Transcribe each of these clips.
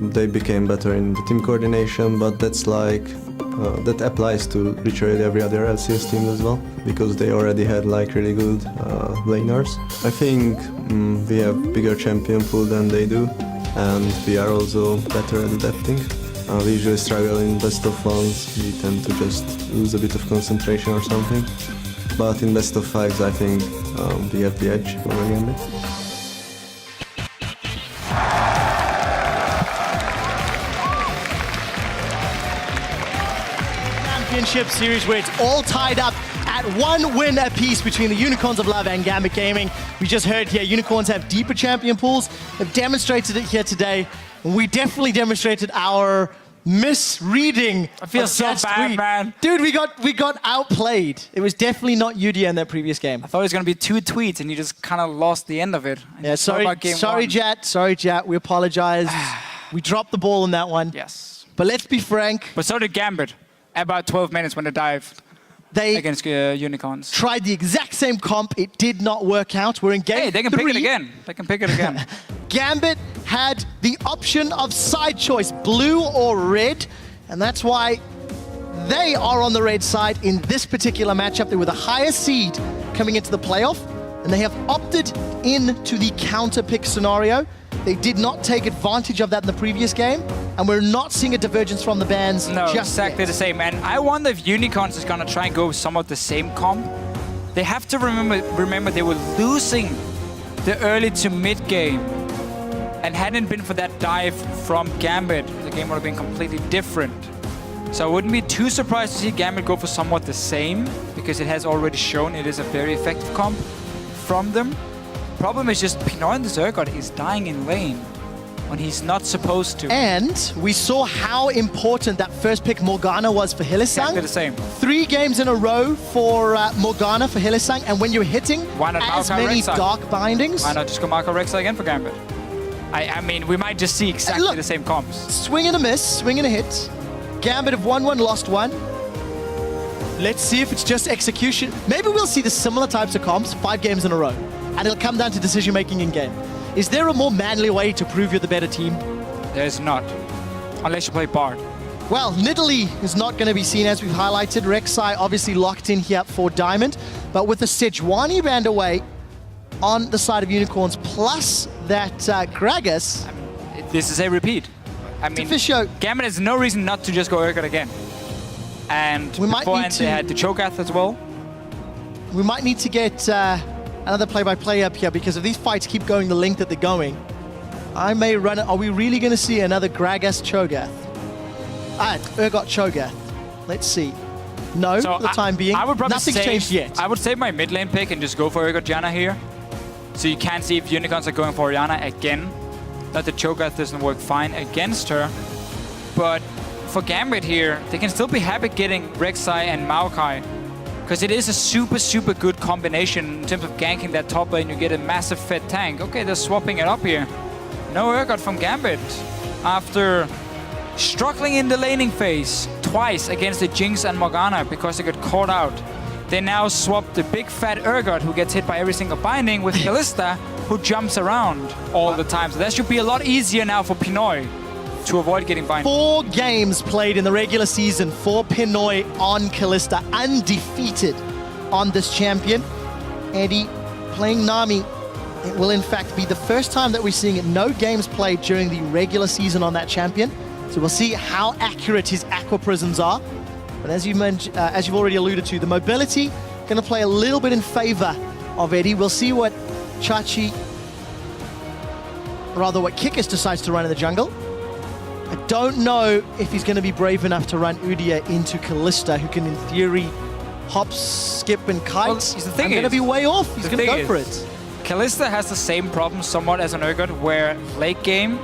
they became better in the team coordination, but that's like that applies to literally every other LCS team as well, because they already had like really good laners. I think we have bigger champion pool than they do, and we are also better at adapting. We usually struggle in best of ones, we tend to just lose a bit of concentration or something. But in best of fives, I think we have the edge over GMB. Championship series where it's all tied up at 1 win apiece between the Unicorns of Love and Gambit Gaming. We just heard here, Unicorns have deeper champion pools. They've demonstrated it here today. We definitely demonstrated our misreading. I feel so bad, man. Dude, we got outplayed. It was definitely not UD in that previous game. I thought it was going to be 2 tweets and you just kind of lost the end of it. Yeah, sorry, Jat. We apologize. We dropped the ball on that one. Yes. But let's be frank. But so did Gambit. About 12 minutes when they dived against Unicorns. Tried the exact same comp. It did not work out. We're in game 3. Hey, they can pick it again. They can pick it again. Gambit had the option of side choice, blue or red, and that's why they are on the red side in this particular matchup. They were the highest seed coming into the playoff, and they have opted into the counter pick scenario. They did not take advantage of that in the previous game, and we're not seeing a divergence from the bans. No, just exactly yet. the same. And I wonder if Unicorns is going to try and go with some of the same comp. They have to remember they were losing the early to mid game. And hadn't it been for that dive from Gambit, the game would have been completely different. So I wouldn't be too surprised to see Gambit go for somewhat the same, because it has already shown it is a very effective comp from them. Problem is just Pinoy and the Zergot is dying in lane when he's not supposed to. And we saw how important that first pick Morgana was for Hylissang. Exactly the same. 3 games in a row for Morgana for Hylissang, and when you're hitting as many dark bindings. Why not just go Marco Rexa again for Gambit? I mean, we might just see exactly the same comps. Swing and a miss, swing and a hit. Gambit have won 1, lost 1. Let's see if it's just execution. Maybe we'll see the similar types of comps 5 games in a row. And it'll come down to decision-making in-game. Is there a more manly way to prove you're the better team? There's not. Unless you play Bard. Well, Nidalee is not going to be seen, as we've highlighted. Rek'Sai obviously locked in here for Diamond. But with the Sejuani band away on the side of Unicorns, plus that Gragas... I mean, this is a repeat. I mean, Gambit has no reason not to just go Urgot again. And beforehand they had the Cho'Gath as well. We might need to get... another play-by-play up here, because if these fights keep going the length that they're going, I may run it. Are we really going to see another Gragas Cho'Gath? Urgot Cho'Gath. Let's see. No, so for the time being. I would probably Nothing's changed yet. I would save my mid lane pick and just go for Urgot Janna here. So you can see if Unicorns are going for Orianna again. That the Cho'Gath doesn't work fine against her. But for Gambit here, they can still be happy getting Rek'Sai and Maokai. Because it is a super, super good combination in terms of ganking that top lane. You get a massive fed tank. Okay, they're swapping it up here. No Urgot from Gambit. After struggling in the laning phase twice against the Jinx and Morgana because they got caught out, they now swap the big fat Urgot who gets hit by every single binding with Kalista, who jumps around all the time. So that should be a lot easier now for Pinoy to avoid getting binded. 4 games played in the regular season for Pinoy on Kalista, undefeated on this champion. Eddie playing Nami. It will in fact be the first time that we're seeing it. No games played during the regular season on that champion. So we'll see how accurate his Aqua Prisms are. But as you mentioned, as you've already alluded to, the mobility going to play a little bit in favor of Eddie. We'll see what what Kikis decides to run in the jungle. I don't know if he's going to be brave enough to run Udyr into Kalista, who can, in theory, hop, skip, and kite. Well, the thing I'm going to be way off. He's going to go for it. Kalista has the same problem somewhat as an Urgot, where late game,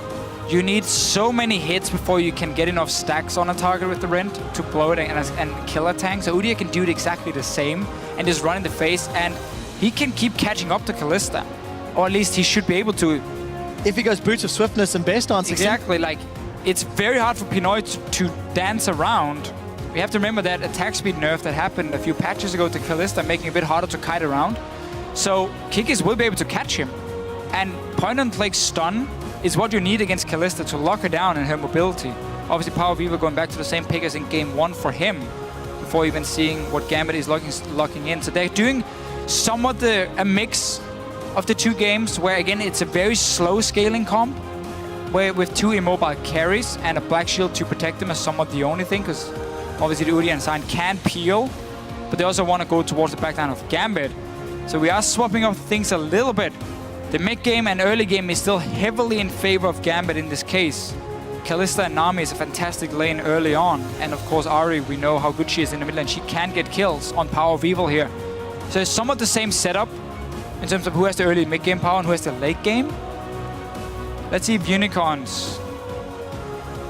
you need so many hits before you can get enough stacks on a target with the Rend to blow it and kill a tank. So Udyr can do it exactly the same and just run in the face, and he can keep catching up to Kalista. Or at least he should be able to. If he goes Boots of Swiftness and Bear Stance exactly, like, it's very hard for Pinoy to dance around. We have to remember that attack speed nerf that happened a few patches ago to Kalista, making it a bit harder to kite around. So Kikis will be able to catch him. And point and click stun is what you need against Kalista to lock her down in her mobility. Obviously, Power of Evil going back to the same pick as in game 1 for him, before even seeing what Gambit is locking in. So they're doing somewhat a mix of the two games, where again it's a very slow scaling comp, where with 2 immobile carries and a Black Shield to protect them is somewhat the only thing, because obviously the Udi and Sign can peel, but they also want to go towards the backline of Gambit. So we are swapping up things a little bit. The mid game and early game is still heavily in favor of Gambit in this case. Kalista and Nami is a fantastic lane early on, and of course Ahri, we know how good she is in the mid lane. She can get kills on Power of Evil here. So it's somewhat the same setup in terms of who has the early mid game power and who has the late game. Let's see if Unicorns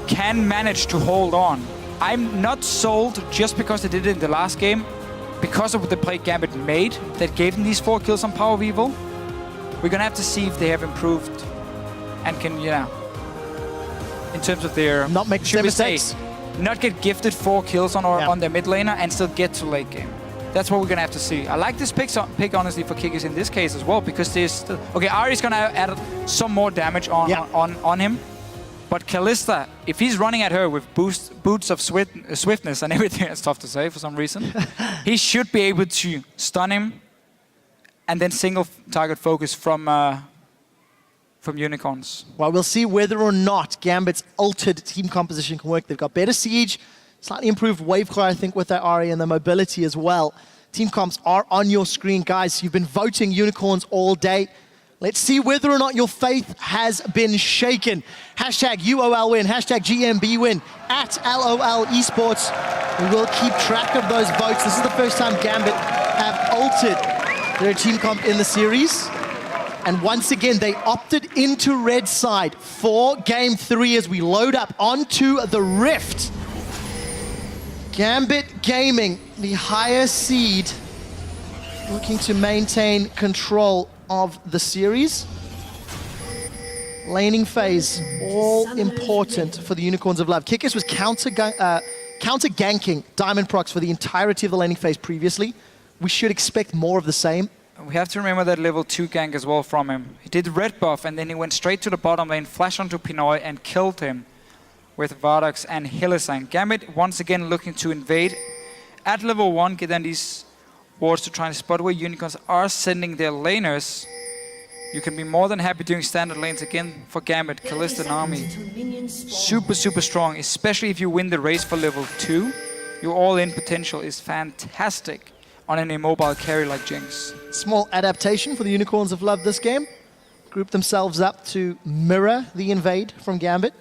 can manage to hold on. I'm not sold just because they did it in the last game, because of the play Gambit made that gave them these 4 kills on Power of Evil. We're gonna have to see if they have improved and can, in terms of their... Not make the same mistakes. Not get gifted 4 kills on their mid laner and still get to late game. That's what we're gonna have to see. I like this pick honestly for Kikis in this case as well, because there's still... Okay, Ahri's gonna add some more damage on him. But Kalista, if he's running at her with boots of swiftness and everything, it's tough to say for some reason, he should be able to stun him and then single target focus from Unicorns. Well, we'll see whether or not Gambit's altered team composition can work. They've got better siege, slightly improved wave clear, I think, with their Ahri and their mobility as well. Team comps are on your screen, guys. You've been voting Unicorns all day. Let's see whether or not your faith has been shaken. Hashtag UOL win, hashtag GMB win, at LOL Esports. We will keep track of those votes. This is the first time Gambit have altered their team comp in the series. And once again, they opted into red side for game 3 as we load up onto the Rift. Gambit Gaming, the higher seed, looking to maintain control of the series. Laning phase, all important for the Unicorns of Love. Kikis was counter-ganking Diamond Procs for the entirety of the laning phase previously. We should expect more of the same. We have to remember that level 2 gank as well from him. He did red buff and then he went straight to the bottom lane, flashed onto Pinoy and killed him with Vardax and Hylissang. Gambit once again looking to invade at level 1, get then these wards to try and spot where Unicorns are sending their laners. You can be more than happy doing standard lanes again for Gambit. Kalista and Nami, super strong, especially if you win the race for level 2. Your all-in potential is fantastic on an immobile carry like Jinx. Small adaptation for the Unicorns of Love this game. Group themselves up to mirror the invade from Gambit.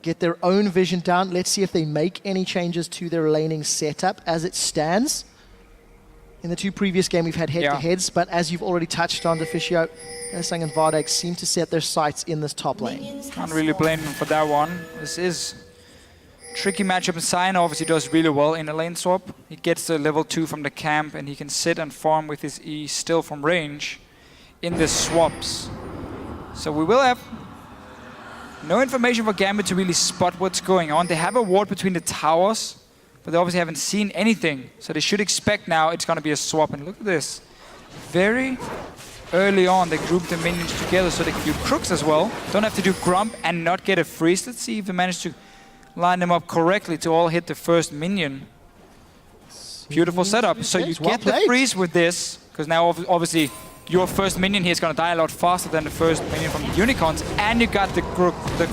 Get their own vision down. Let's see if they make any changes to their laning setup as it stands. In the 2 previous games, we've had head-to-heads, but as you've already touched on, Deficio, Hylissang and Vardax seem to set their sights in this top lane. Can't really blame him for that one. This is tricky matchup, and Sion obviously does really well in a lane swap. He gets the level 2 from the camp, and he can sit and farm with his E still from range in the swaps. So we will have no information for Gambit to really spot what's going on. They have a ward between the towers, but they obviously haven't seen anything. So they should expect now it's going to be a swap. And look at this. Very early on, they group the minions together so they can do crooks as well. Don't have to do Grump and not get a freeze. Let's see if they manage to line them up correctly to all hit the first minion. Beautiful setup. So you get the freeze with this, because now obviously your first minion here is going to die a lot faster than the first minion from the Unicorns, and you got the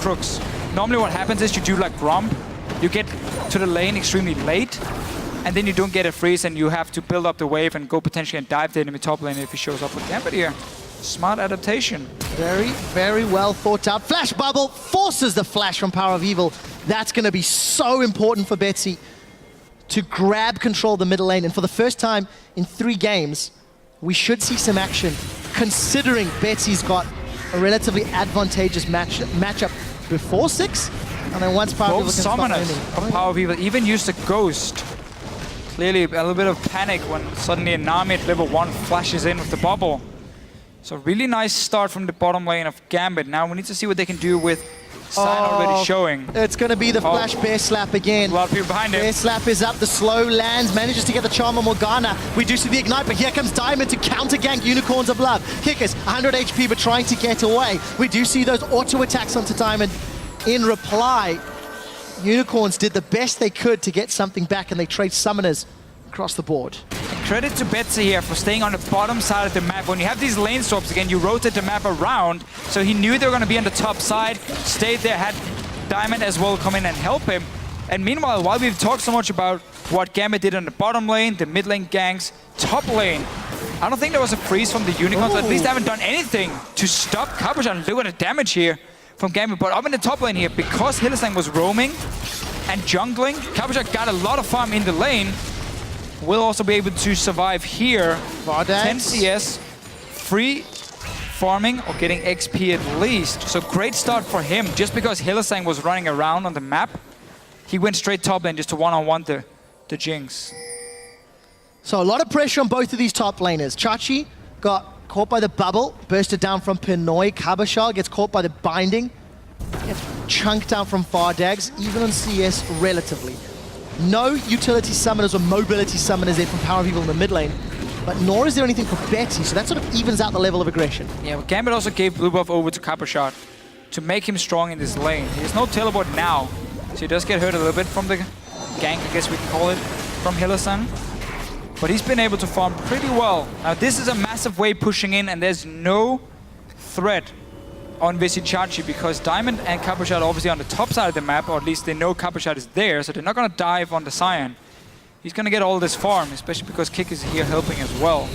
crooks. Normally what happens is you do like Grump, you get to the lane extremely late, and then you don't get a freeze and you have to build up the wave and go potentially and dive the enemy top lane if he shows up with Gambit here. Smart adaptation. Very well thought out. Flash bubble forces the flash from Power of Evil. That's going to be so important for Betsy to grab control of the middle lane. And for the first time in 3 games, we should see some action, considering Betsy's got a relatively advantageous matchup before 6. And then once Power of Evil can start summoners from Power of Evil even used the Ghost. Clearly a little bit of panic when suddenly a Nami at level 1 flashes in with the bubble. So really nice start from the bottom lane of Gambit. Now we need to see what they can do with Sign already showing. It's going to be the flash bear slap again. A lot of people behind him. Bear slap is up, the slow lands, manages to get the Charm of Morgana. We do see the ignite, but here comes Diamond to counter gank Unicorns of Love. Kickers, 100 HP, but trying to get away. We do see those auto attacks onto Diamond. In reply, Unicorns did the best they could to get something back, and they trade summoners across the board. Credit to Betsy here for staying on the bottom side of the map. When you have these lane swaps again, you rotate the map around, so he knew they were going to be on the top side, stayed there, had Diamond as well come in and help him. And meanwhile, while we've talked so much about what Gambit did on the bottom lane, the mid lane ganks, top lane, I don't think there was a freeze from the Unicorns. At least they haven't done anything to stop Capuchan. Look at the damage here from Gambit. But up in the top lane here, because Hylissang was roaming and jungling, Capuchan got a lot of farm in the lane. Will also be able to survive here. 10 CS, free farming or getting XP at least. So great start for him. Just because Hylissang was running around on the map, he went straight top lane just to one-on-one the Jinx. So a lot of pressure on both of these top laners. Chachi got caught by the bubble, bursted down from Pinoy. Cabochard gets caught by the binding, gets chunked out from Fardags, even on CS relatively. No utility summoners or mobility summoners there from Power People in the mid lane, but nor is there anything for Betsy, so that sort of evens out the level of aggression. Yeah, but Gambit also gave blue buff over to Cabochard to make him strong in this lane. He has no teleport now, so he does get hurt a little bit from the gank, I guess we can call it, from Hylissang. But he's been able to farm pretty well. Now this is a massive wave pushing in, and there's no threat on Visicacci because Diamond and Cabochard are obviously on the top side of the map, or at least they know Cabochard is there, so they're not going to dive on the Cyan. He's going to get all this farm, especially because Kick is here helping as well.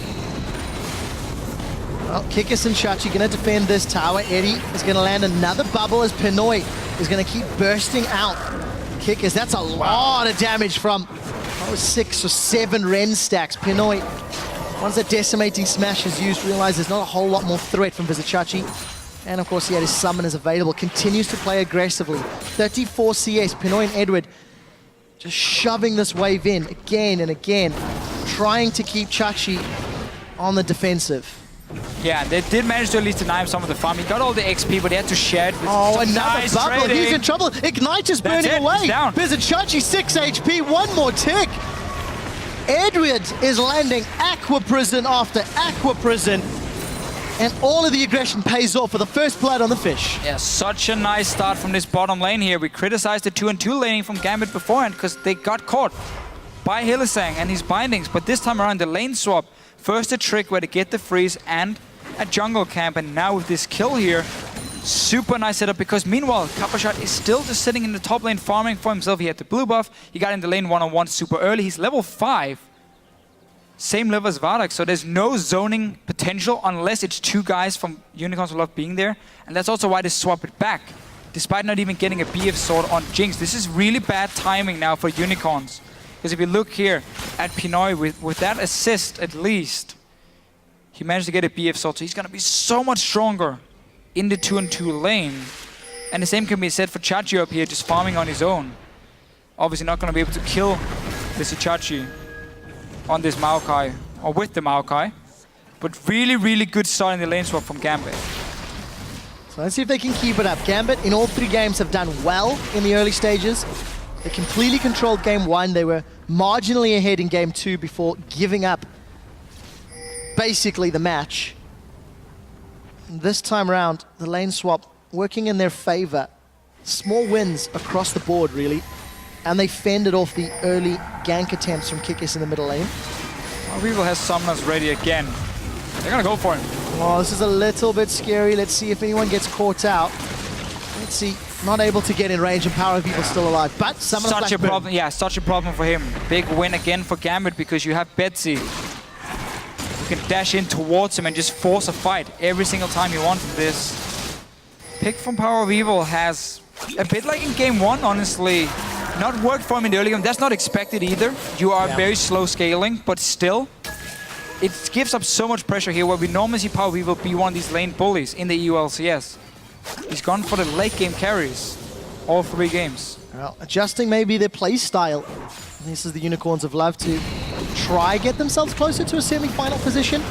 Well, Kikis and Chachi going to defend this tower. Eddie is going to land another bubble as Pinoy is going to keep bursting out. Kikis, that's a lot of damage from 6 or 7 Ren stacks. Pinoy, once that decimating smash is used, realize there's not a whole lot more threat from Visicacci. And of course he had his summoners available, continues to play aggressively. 34 CS, Pinoy and Edward just shoving this wave in again and again, trying to keep Chachi on the defensive. Yeah, they did manage to at least deny him some of the farm. He got all the XP, but he had to share it with another nice bubble. trading. He's in trouble. Ignite is burning away. He's down. Visicacci 6 HP, one more tick. Edward is landing Aqua Prison after Aqua Prison. And all of the aggression pays off for the first blood on the fish. Yeah, such a nice start from this bottom lane here. We criticized the 2-on-2 laning from Gambit beforehand because they got caught by Hylissang and his bindings. But this time around, the lane swap. First a trick where they get the freeze and a jungle camp. And now with this kill here, super nice setup because meanwhile, Cabochard is still just sitting in the top lane farming for himself. He had the blue buff. He got in the lane one-on-one super early. He's level 5. Same level as Vardak, so there's no zoning potential unless it's 2 guys from Unicorns of Love being there. And that's also why they swap it back, despite not even getting a BF sword on Jinx. This is really bad timing now for Unicorns. Because if you look here at Pinoy, with that assist at least, he managed to get a BF sword, so he's going to be so much stronger in the 2-on-2 lane. And the same can be said for Chachi up here, just farming on his own. Obviously not going to be able to kill Visicacci on this Maokai, or with the Maokai. But really, really good start in the lane swap from Gambit. So let's see if they can keep it up. Gambit in all 3 games have done well in the early stages. They completely controlled game 1. They were marginally ahead in game 2 before giving up basically the match. This time around, the lane swap working in their favor. Small wins across the board, really. And they fended off the early gank attempts from Kikis in the middle lane. Well, Weevil has summoners ready again. They're gonna go for him. Oh, this is a little bit scary. Let's see if anyone gets caught out. Let's see, not able to get in range and Power People still alive. But summoner such a problem, yeah, such a problem for him. Big win again for Gambit because you have Betsy. You can dash in towards him and just force a fight every single time you want from this. Pick from Power of Evil has, a bit like in game 1, honestly, not worked for him in the early game. That's not expected either. You are very slow scaling, but still, it gives up so much pressure here where we normally see Power of Evil be one of these lane bullies in the ULCS. He's gone for the late game carries, all 3 games. Well, adjusting maybe their play style. This is the Unicorns of Love to try get themselves closer to a semi-final position.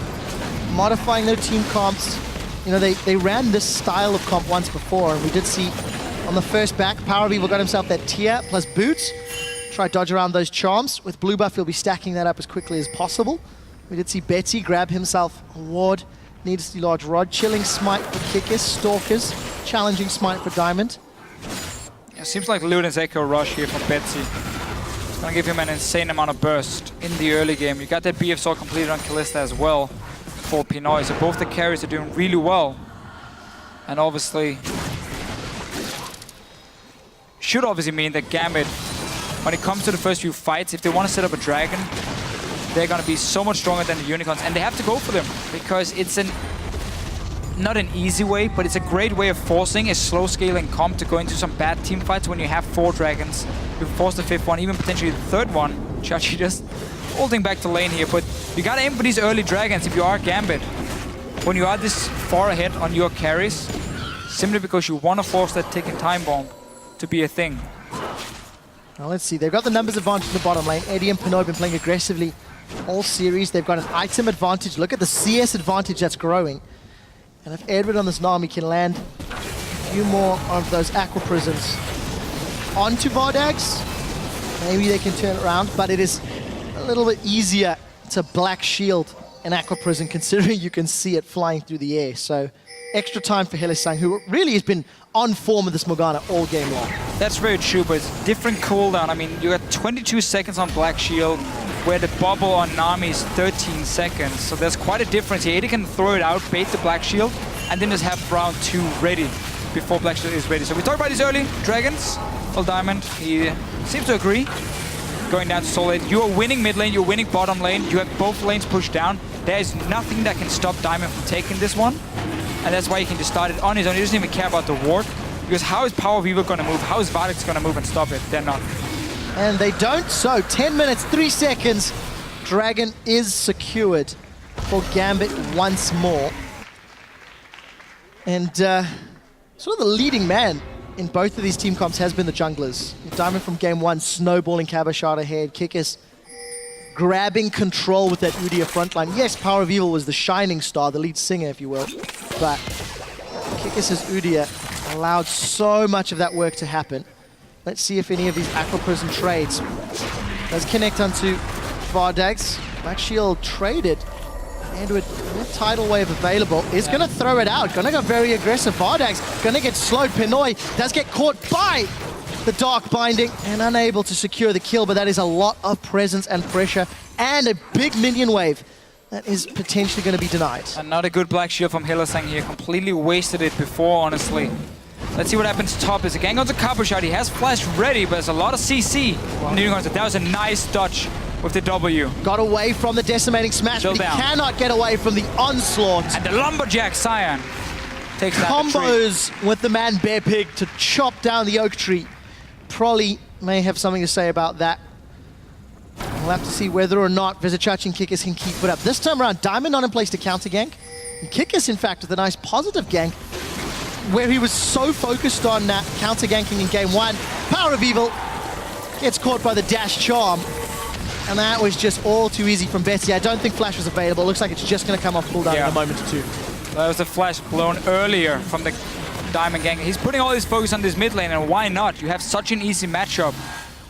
modifying their team comps. You know, they ran this style of comp once before, and we did see on the first back, Power of Evil got himself that tier plus boots. Try dodge around those charms. With blue buff, he'll be stacking that up as quickly as possible. We did see Betsy grab himself a ward. Needs the large rod. Chilling smite for Kickers, Stalkers. Challenging smite for Diamond. Yeah, seems like Luden's Echo rush here from Betsy. It's gonna give him an insane amount of burst in the early game. You got that BF Sword completed on Kalista as well for Pinoy. So both the carries are doing really well. And obviously, should obviously mean that Gambit, when it comes to the first few fights, if they want to set up a dragon, they're going to be so much stronger than the Unicorns, and they have to go for them because it's not an easy way, but it's a great way of forcing a slow scaling comp to go into some bad team fights when you have 4 dragons. You force the 5th one, even potentially the 3rd one. Chachi just holding back the lane here, but you got to aim for these early dragons if you are Gambit. When you are this far ahead on your carries, simply because you want to force that ticking time bomb to be a thing. Now let's see, they've got the numbers advantage in the bottom lane. Eddie and Pinoy have been playing aggressively all series. They've got an item advantage. Look at the CS advantage that's growing. And if Edward on this Nami can land a few more of those Aqua Prisms onto Vardags, maybe they can turn it around, but it is a little bit easier to Black Shield an Aqua Prism considering you can see it flying through the air. So extra time for Hylissang, who really has been on form of this Morgana all game long. That's very true, but it's different cooldown. I mean, you got 22 seconds on Black Shield, where the bubble on Nami is 13 seconds. So there's quite a difference here. Eddie can throw it out, bait the Black Shield, and then just have round 2 ready before Black Shield is ready. So we talk about these early dragons. Well, Diamond, he seems to agree. Going down to Soul Lane. You are winning mid lane, you're winning bottom lane. You have both lanes pushed down. There is nothing that can stop Diamond from taking this one. And that's why he can just start it on his own. He doesn't even care about the ward. Because how is Power of Evil going to move? How is Vardags going to move and stop it? They're not. And they don't. So 10 minutes, 3 seconds. Dragon is secured for Gambit once more. And sort of the leading man in both of these team comps has been the junglers. Diamond from game 1, snowballing Kabashard ahead. Kickers grabbing control with that Udyr frontline. Yes, Power of Evil was the shining star, the lead singer, if you will. But Kickers' Udyr allowed so much of that work to happen. Let's see if any of these Aqua Prism trades does connect onto Vardags. Black Shield traded. Edward, with tidal wave available, is going to throw it out. Going to go very aggressive. Vardags going to get slowed. Pinoy does get caught by the Dark Binding and unable to secure the kill, but that is a lot of presence and pressure and a big minion wave that is potentially going to be denied. Another good Black Shield from Hylissang here. Completely wasted it before, honestly. Let's see what happens top. As a gang onto Kabashard. He has flash ready, but there's a lot of CC. Wow. That was a nice dodge with the W. Got away from the decimating smash, Still but he down. cannot get away from the onslaught. And the Lumberjack Scion takes that Combos with the man Bear Pig to chop down the oak tree. Probably may have something to say about that. We'll have to see whether or not Vizichach and Kickers can keep it up. This time around, Diamond not in place to counter gank. And Kickers, in fact, with a nice positive gank, where he was so focused on counter ganking in game 1. Power of Evil gets caught by the dash charm. And that was just all too easy from Betsy. I don't think Flash was available. Looks like it's just going to come off cooldown in a moment or two. That was a flash blown earlier from the Diamond gang. He's putting all his focus on this mid lane, and why not? You have such an easy matchup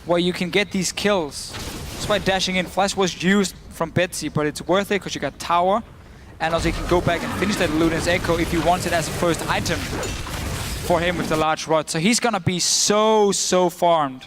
where you can get these kills. That's why dashing in. Flash was used from Betsy, but it's worth it because you got tower, and also you can go back and finish that Luden's Echo if you want it as a first item for him with the large rod. So he's gonna be so farmed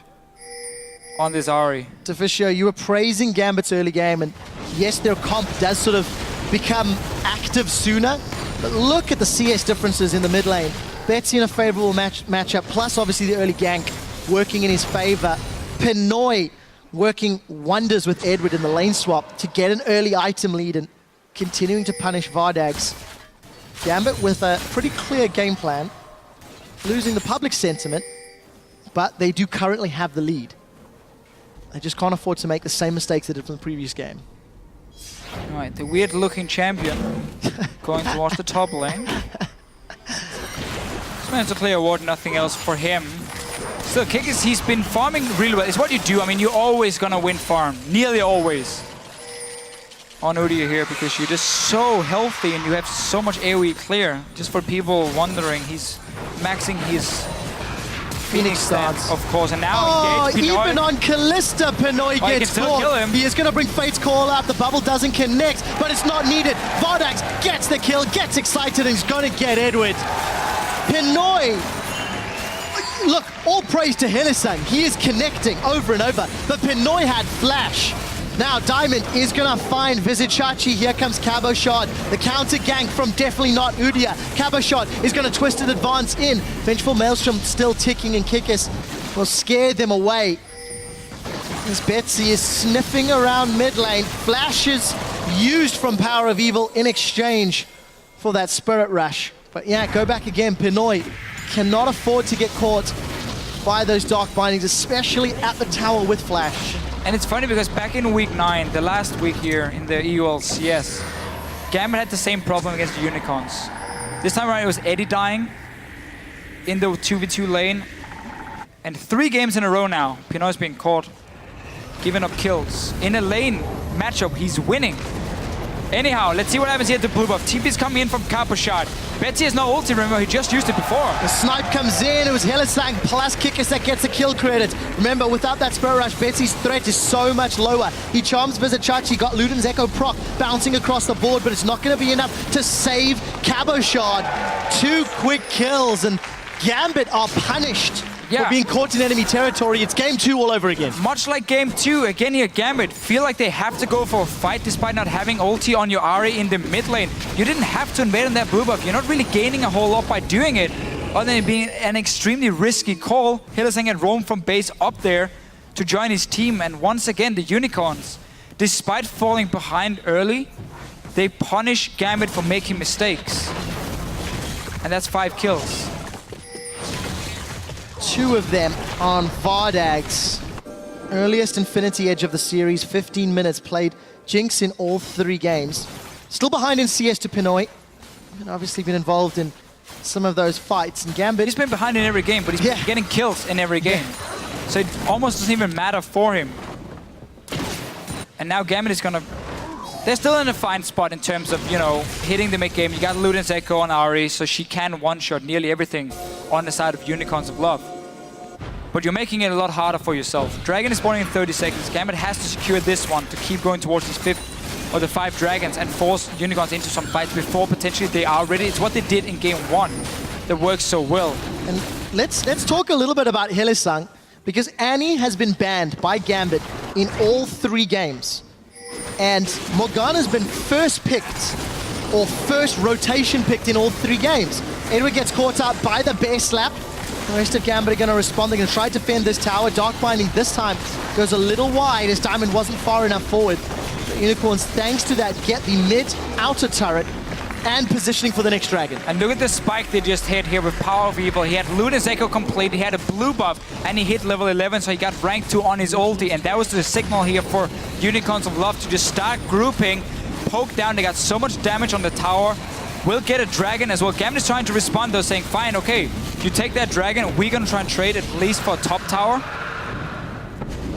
on this Ahri. Deficio, you were praising Gambit's early game, and yes, their comp does sort of become active sooner, but look at the CS differences in the mid lane. Betsy in a favorable matchup, plus obviously the early gank working in his favor. Pinoy working wonders with Edward in the lane swap to get an early item lead and continuing to punish Vardags. Gambit with a pretty clear game plan, losing the public sentiment, but they do currently have the lead. They just can't afford to make the same mistakes they did from the previous game. All right, the weird-looking champion going towards the top lane. Just managed to clear a ward, nothing else for him. Still, Kickers, he's been farming really well. It's what you do. I mean, you're always gonna win farm, nearly always. on Udia here because you're just so healthy and you have so much AoE clear. Just for people wondering, he's maxing his Phoenix stance, of course, and now even on Callista, Pinoy gets caught. He is going to bring Fate's Call out. The bubble doesn't connect, but it's not needed. Vardax gets the kill, gets excited, and he's going to get Edward. Pinoy, look, all praise to Hylissang. He is connecting over and over, but Pinoy had flash. Now Diamond is gonna find Vizicachi. Here comes Caboshot. The counter gank from definitely not Udia. Caboshot is gonna twist and advance in. Vengeful Maelstrom still ticking, and Kikis will scare them away. As Betsy is sniffing around mid lane. Flashes used from Power of Evil in exchange for that Spirit Rush. But yeah, go back again. Pinoy cannot afford to get caught by those Dark Bindings, especially at the tower with Flash. And it's funny because back in week 9, the last week here in the UOL CS, Gambit had the same problem against the Unicorns. This time around it was Eddie dying in the 2v2 lane. And 3 games in a row now, Pinoy's being caught, giving up kills. In a lane matchup, he's winning. Anyhow, let's see what happens here at the blue buff. TP's coming in from Caboshot. Betsy has no ulti, remember, he just used it before. The snipe comes in, it was Hylissang plus Kikis that gets a kill credit. Remember, without that Spirit Rush, Betsy's threat is so much lower. He charms Vizicachi, got Luden's Echo proc bouncing across the board, but it's not going to be enough to save Caboshot. 2 quick kills, and Gambit are punished for being caught in enemy territory. It's game 2 all over again. Much like game 2, again here, Gambit feel like they have to go for a fight despite not having ulti on your Ahri in the mid lane. You didn't have to invade on that blue buff. You're not really gaining a whole lot by doing it, other than it being an extremely risky call. Hylissang had roamed from base up there to join his team, and once again, the Unicorns, despite falling behind early, they punish Gambit for making mistakes. And that's 5 kills. 2 of them on Vardax. Earliest Infinity Edge of the series, 15 minutes played. Jinx in all 3 games. Still behind in CS to Pinoy. And obviously been involved in some of those fights. And Gambit... He's been behind in every game, but he's been getting kills in every game. So it almost doesn't even matter for him. And now Gambit is gonna... They're still in a fine spot in terms of, you know, hitting the mid game. You got Luden's Echo on Ahri, so she can one-shot nearly everything on the side of Unicorns of Love. But you're making it a lot harder for yourself. Dragon is spawning in 30 seconds. Gambit has to secure this one to keep going towards these 5 or the 5 dragons and force Unicorns into some fights before potentially they are ready. It's what they did in game 1 that works so well. And let's talk a little bit about Hylissang, because Annie has been banned by Gambit in all 3 games. And Morgana's been first picked, or first rotation picked in all 3 games. Edward gets caught out by the bear slap. The rest of Gambit are going to respond. They're going to try to defend this tower. Dark Binding this time goes a little wide as Diamond wasn't far enough forward. The Unicorns, thanks to that, get the mid-outer turret and positioning for the next dragon. And look at the spike they just hit here with Power of Evil. He had Luden's Echo complete, he had a blue buff, and he hit level 11, so he got rank 2 on his ulti. And that was the signal here for Unicorns of Love to just start grouping, poke down. They got so much damage on the tower. We'll get a dragon as well. Gambit is trying to respond though, saying, fine, okay, you take that dragon, we're gonna try and trade at least for a top tower.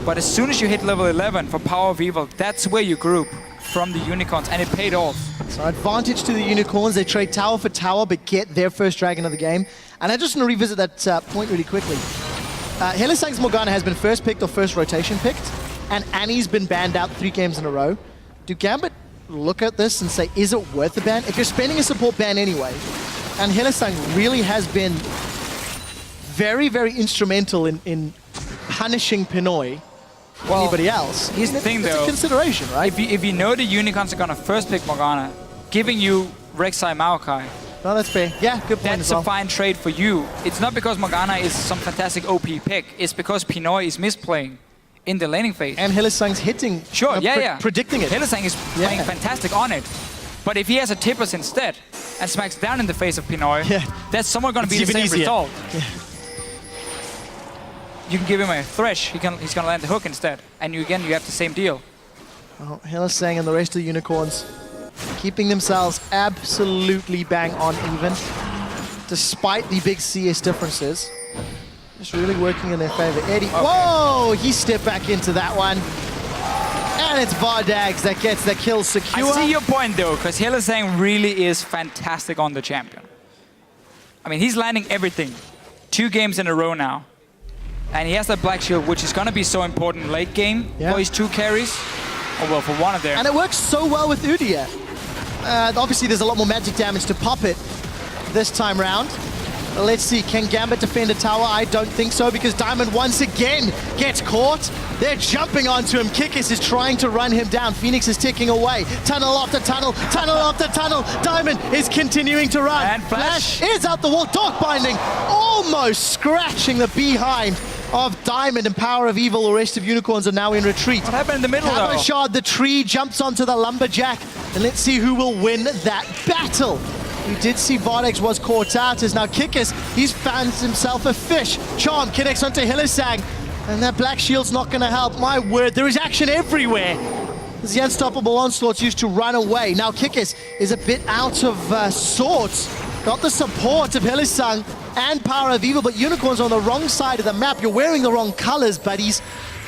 But as soon as you hit level 11 for Power of Evil, that's where you group from the Unicorns, and it paid off. So advantage to the Unicorns. They trade tower for tower, but get their first dragon of the game. And I just want to revisit that point really quickly. Hylissang's Morgana has been first picked or first rotation picked, and Annie's been banned out 3 games in a row. Do Gambit look at this and say, is it worth the ban? If you're spending a support ban anyway, and Hylissang really has been very, very instrumental in punishing Pinoy, well, anybody else. Here's the thing, though. It's a consideration, right? If you know the Unicorns are gonna first pick Morgana, giving you Rek'Sai Maokai, no, that's fair. Yeah, good point. That's a fine trade for you. It's not because Morgana is some fantastic OP pick. It's because Pinoy is misplaying in the laning phase. And Hylissang's hitting. Sure, predicting it. Hylissang is playing fantastic on it. But if he has a Tippers instead and smacks down in the face of Pinoy, that's somewhat going to be the same result. Yeah. You can give him a Thresh, he's going to land the hook instead. And you have the same deal. Well, Hylissang and the rest of the Unicorns keeping themselves absolutely bang on even, despite the big CS differences. Just really working in their favor. Eddie, whoa! He stepped back into that one. And it's Vardags that gets the kill secure. I see your point though, because Hylissang really is fantastic on the champion. I mean, he's landing everything. 2 games in a row now. And he has that Black Shield, which is going to be so important late game for his 2 carries. Oh, well, for one of them. And it works so well with Udyr. Obviously, there's a lot more magic damage to pop it this time round. But let's see, can Gambit defend a tower? I don't think so, because Diamond once again gets caught. They're jumping onto him. Kikis is trying to run him down. Phoenix is ticking away. Tunnel after tunnel, tunnel after tunnel. Diamond is continuing to run. And Flash is out the wall. Dog binding, almost scratching the behind of Diamond, and Power of Evil. The rest of Unicorns are now in retreat. What happened in the middle though? Shard, the tree, jumps onto the Lumberjack, and let's see who will win that battle. We did see Vardags was caught out, as now Kikis, he's found himself a fish. Charm connects onto Hylissang, and that Black Shield's not going to help. My word, there is action everywhere. As the Unstoppable Onslaught's used to run away. Now Kikis is a bit out of sorts. Got the support of Hylissang and Power of Evil, but Unicorn's on the wrong side of the map. You're wearing the wrong colors, buddies.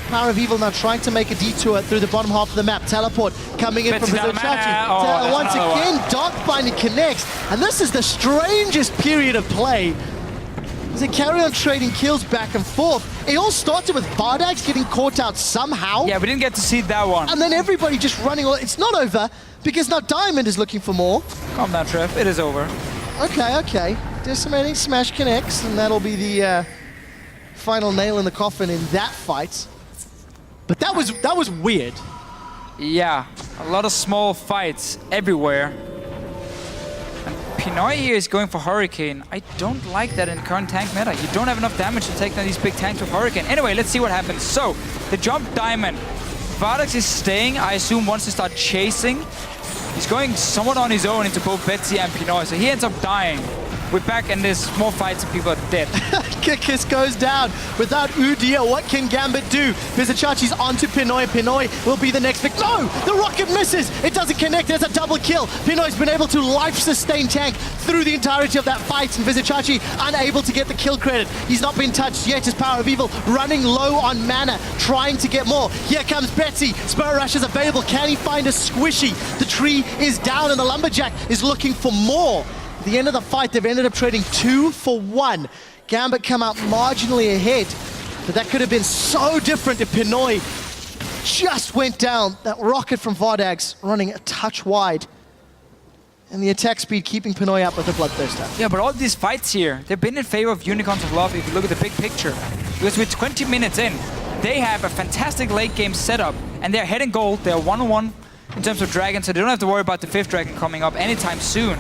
Power of Evil now trying to make a detour through the bottom half of the map. Teleport coming in from Vizochachi. Once again, Dark Binding connects, and this is the strangest period of play. As they carry on trading kills back and forth. It all started with Vardags getting caught out somehow. Yeah, we didn't get to see that one. And then everybody just running. It's not over, because now Diamond is looking for more. Calm down, Trev. It is over. Okay. Decimating Smash connects, and that'll be the final nail in the coffin in that fight. But that was weird. Yeah, a lot of small fights everywhere. And Pinoy here is going for Hurricane. I don't like that in current tank meta. You don't have enough damage to take down these big tanks with Hurricane. Anyway, let's see what happens. So, the jump Diamond. Vardags is staying, I assume, once they start chasing. He's going somewhat on his own into both Betsy and Pinoy, so he ends up dying. We're back and there's more fights and people are dead. Kikis goes down without Udyr. What can Gambit do? Vizochachi's onto Pinoy. Pinoy will be the next victim. No! The rocket misses! It doesn't connect. There's a double kill. Pinoy's been able to life-sustain tank through the entirety of that fight, and Vizochachi unable to get the kill credit. He's not been touched yet. His Power of Evil running low on mana, trying to get more. Here comes Betsy. Spirit Rush is available. Can he find a squishy? The tree is down and the Lumberjack is looking for more. At the end of the fight, they've ended up trading 2 for 1. Gambit come out marginally ahead, but that could have been so different if Pinoy just went down. That rocket from Vardags running a touch wide. And the attack speed keeping Pinoy up with the Bloodthirster. Yeah, but all these fights here, they've been in favor of Unicorns of Love if you look at the big picture. Because with 20 minutes in, they have a fantastic late game setup, and they're heading gold. They're 1-1 in terms of dragons, so they don't have to worry about the 5th dragon coming up anytime soon.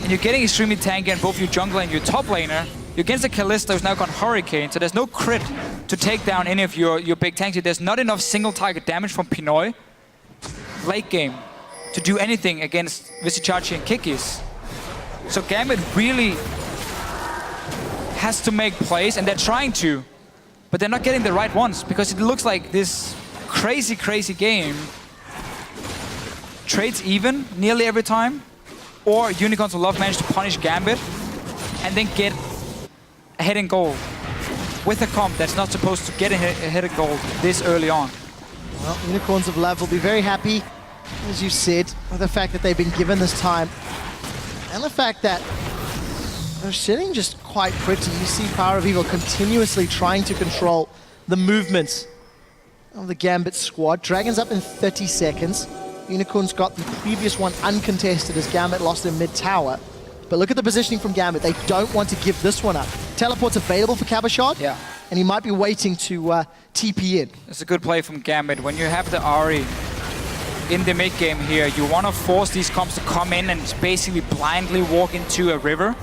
And you're getting extremely tanky on both your jungler and your top laner. You're against a Kalista who's now gone Hurricane, so there's no crit to take down any of your big tanks. There's not enough single target damage from Pinoy late game to do anything against Vizochachi and Kikis. So Gambit really has to make plays, and they're trying to, but they're not getting the right ones, because it looks like this crazy game trades even nearly every time, or Unicorns of Love manage to punish Gambit and then get ahead in gold with a comp that's not supposed to get ahead in gold this early on. Well, Unicorns of Love will be very happy, as you said, with the fact that they've been given this time, and the fact that they're sitting just quite pretty. You see Power of Evil continuously trying to control the movements of the Gambit squad. Dragon's up in 30 seconds. Unicorns got the previous one uncontested as Gambit lost in mid-tower. But look at the positioning from Gambit. They don't want to give this one up. Teleport's available for Cabashot. Yeah. And he might be waiting to TP in. It's a good play from Gambit. When you have the Ahri in the mid game here, you want to force these comps to come in and basically blindly walk into a river.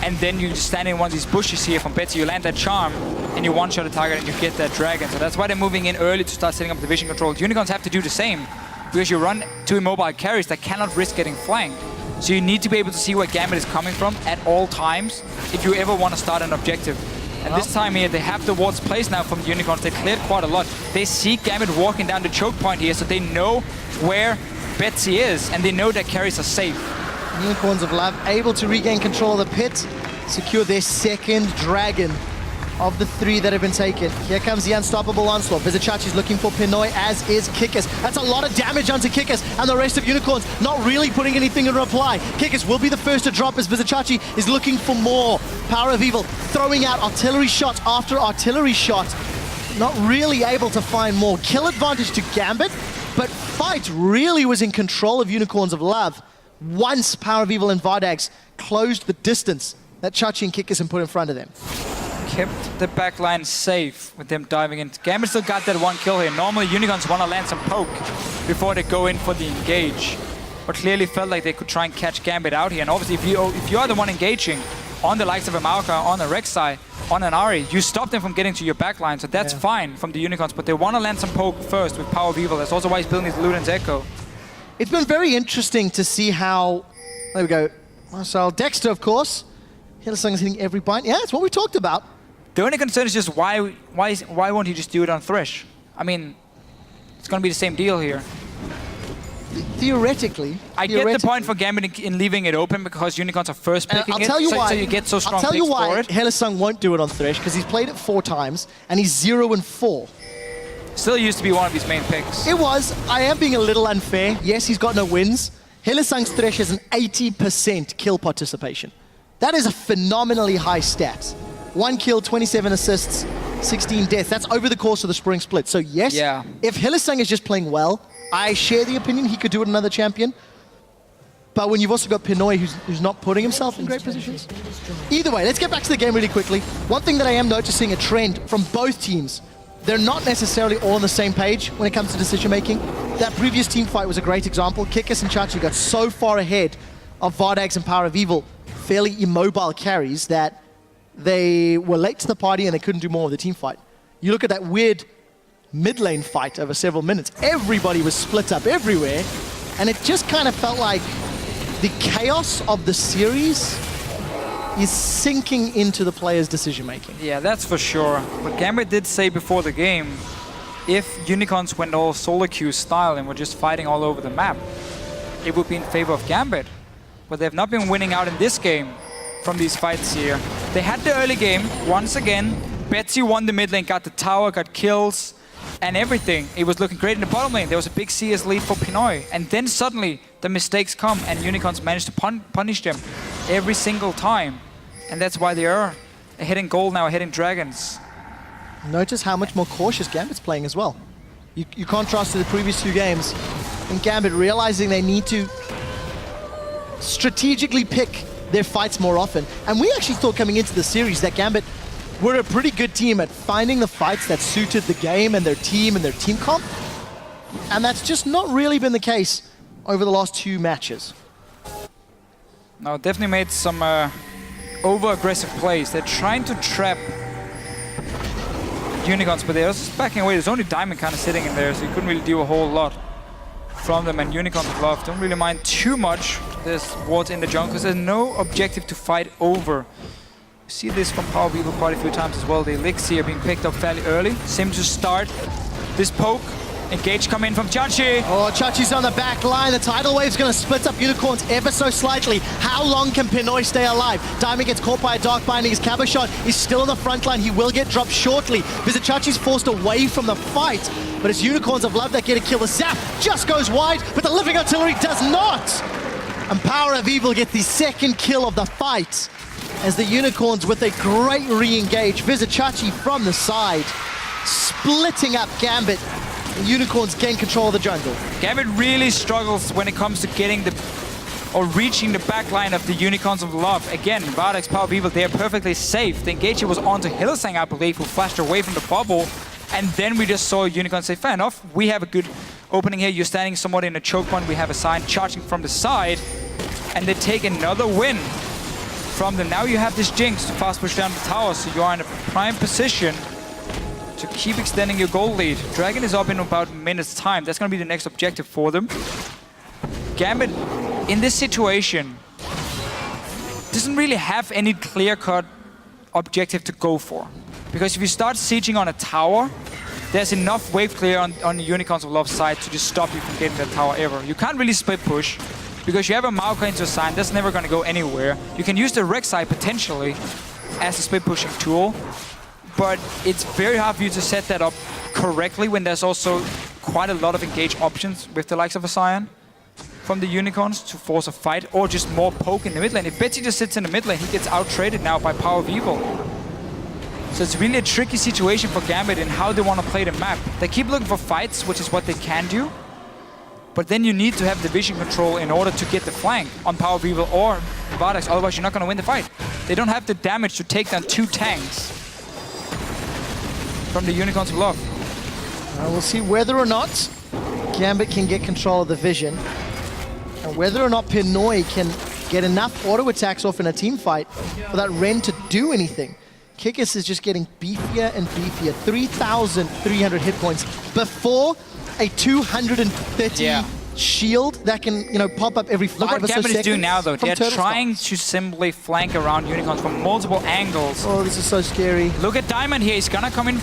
And then you stand in one of these bushes here from Betsy, you land that charm, and you one-shot a target and you get that dragon. So that's why they're moving in early to start setting up the vision control. Unicorns have to do the same, because you run 2 immobile carries that cannot risk getting flanked. So you need to be able to see where Gambit is coming from at all times if you ever want to start an objective. And this time here, they have the wards placed now from the Unicorns. They cleared quite a lot. They see Gambit walking down the choke point here, so they know where Betsy is, and they know that carries are safe. Unicorns of Love able to regain control of the pit, secure their 2nd dragon. of the 3 that have been taken. Here comes the unstoppable onslaught. Vizicachi's looking for Pinoy, as is Kikis. That's a lot of damage onto Kikis, and the rest of Unicorns not really putting anything in reply. Kikis will be the first to drop as Vizicachi is looking for more. Power of Evil throwing out artillery shot after artillery shot. Not really able to find more. Kill advantage to Gambit, but Fight really was in control of Unicorns of Love once Power of Evil and Vardags closed the distance that Chachi and Kikis put in front of them. Kept the backline safe with them diving in. Gambit still got that 1 kill here. Normally Unicorns want to land some poke before they go in for the engage, but clearly felt like they could try and catch Gambit out here. And obviously if you are the one engaging on the likes of a Maoka, on a Rek'Sai, on an Ahri, you stop them from getting to your backline, so that's fine from the Unicorns, but they want to land some poke first with Power of Evil. That's also why he's building his Luden's Echo. It's been very interesting to see how, there we go, Marcel Dexter, of course. Hillsong is hitting every bind. Yeah, it's what we talked about. The only concern is just why won't he just do it on Thresh? I mean, it's going to be the same deal here. Theoretically. I get the point for Gambit in leaving it open because Unicorns are first picking I'll tell you why, so you get so strong I'll tell you picks why for it. Hillsong won't do it on Thresh, because he's played it 4 times, and he's 0-4. Still used to be one of his main picks. It was. I am being a little unfair. Yes, he's got no wins. Hillsong's Thresh has an 80% kill participation. That is a phenomenally high stat. 1 kill, 27 assists, 16 deaths. That's over the course of the spring split. So yes, if Hillsong is just playing well, I share the opinion he could do it another champion. But when you've also got Pinoy who's not putting himself in great positions. Either way, let's get back to the game really quickly. One thing that I am noticing a trend from both teams, they're not necessarily all on the same page when it comes to decision making. That previous team fight was a great example. Kikis and Chachi got so far ahead of Vardags and Power of Evil, fairly immobile carries, that they were late to the party and they couldn't do more of the team fight. You look at that weird mid lane fight over several minutes. Everybody was split up everywhere, and it just kind of felt like the chaos of the series is sinking into the players' decision-making. Yeah, that's for sure. But Gambit did say before the game, if Unicorns went all solo queue style and were just fighting all over the map, it would be in favor of Gambit. But they've not been winning out in this game from these fights here. They had the early game, once again. Betsy won the mid lane, got the tower, got kills, and everything. It was looking great in the bottom lane. There was a big CS lead for Pinoy. And then suddenly, the mistakes come, and Unicorns managed to punish them every single time. And that's why they are ahead in gold now, ahead in Dragons. Notice how much more cautious Gambit's playing as well. You contrast to the previous 2 games, and Gambit realizing they need to strategically pick their fights more often. And we actually thought coming into the series that Gambit were a pretty good team at finding the fights that suited the game and their team comp. And that's just not really been the case over the last 2 matches. No, definitely made some over-aggressive plays. They're trying to trap Unicorns, but they're just backing away. There's only Diamond kind of sitting in there, so you couldn't really do a whole lot from them. And Unicorns of Love don't really mind too much. There's wards in the jungle because there's no objective to fight over. You see this from Power of Evil quite a few times as well. The Elixir being picked up fairly early. Seems to start this poke. Engage come in from Chachi. Oh, Chachi's on the back line. The tidal wave's going to split up Unicorns ever so slightly. How long can Pinoy stay alive? Diamond gets caught by a Dark Binding. His Cabochon is still on the front line. He will get dropped shortly. Vizicachi's forced away from the fight. But it's Unicorns of Love that get a kill. The Zap just goes wide, but the Living Artillery does not. And Power of Evil get the 2nd kill of the fight as the Unicorns with a great re-engage. Vizicachi from the side, splitting up Gambit. Unicorns gain control of the jungle. Gambit really struggles when it comes to getting or reaching the backline of the Unicorns of Love. Again, Vardags, Power of Evil, they are perfectly safe. The engage was onto Hillsang, I believe, who flashed away from the bubble. And then we just saw Unicorn say, fair enough, we have a good opening here. You're standing somewhat in a choke point. We have a sign charging from the side. And they take another win from them. Now you have this Jinx to fast push down the tower, so you are in a prime position to keep extending your goal lead. Dragon is up in about a minute's time. That's going to be the next objective for them. Gambit, in this situation, doesn't really have any clear-cut objective to go for. Because if you start sieging on a tower, there's enough wave clear on the Unicorns of Love side to just stop you from getting that tower ever. You can't really split push, because you have a Maoka into a sign. That's never going to go anywhere. You can use the Rek'Sai potentially as a split pushing tool, but it's very hard for you to set that up correctly when there's also quite a lot of engage options with the likes of a Sion from the Unicorns to force a fight, or just more poke in the mid lane. If Betsy just sits in the mid lane, he gets out-traded now by Power of Evil. So it's really a tricky situation for Gambit in how they want to play the map. They keep looking for fights, which is what they can do, but then you need to have the vision control in order to get the flank on Power of Evil or Vardax, otherwise you're not going to win the fight. They don't have the damage to take down 2 tanks from the Unicorns bluff. We'll see whether or not Gambit can get control of the vision, and whether or not Pinoy can get enough auto attacks off in a team fight for that Ren to do anything. Kikis is just getting beefier and beefier. 3,300 hit points before a 230 shield that can, you know, pop up every 5 or so seconds. Look what Gambit is doing now, though. They're trying to simply flank around Unicorns from multiple angles. Oh, this is so scary. Look at Diamond here. He's gonna come in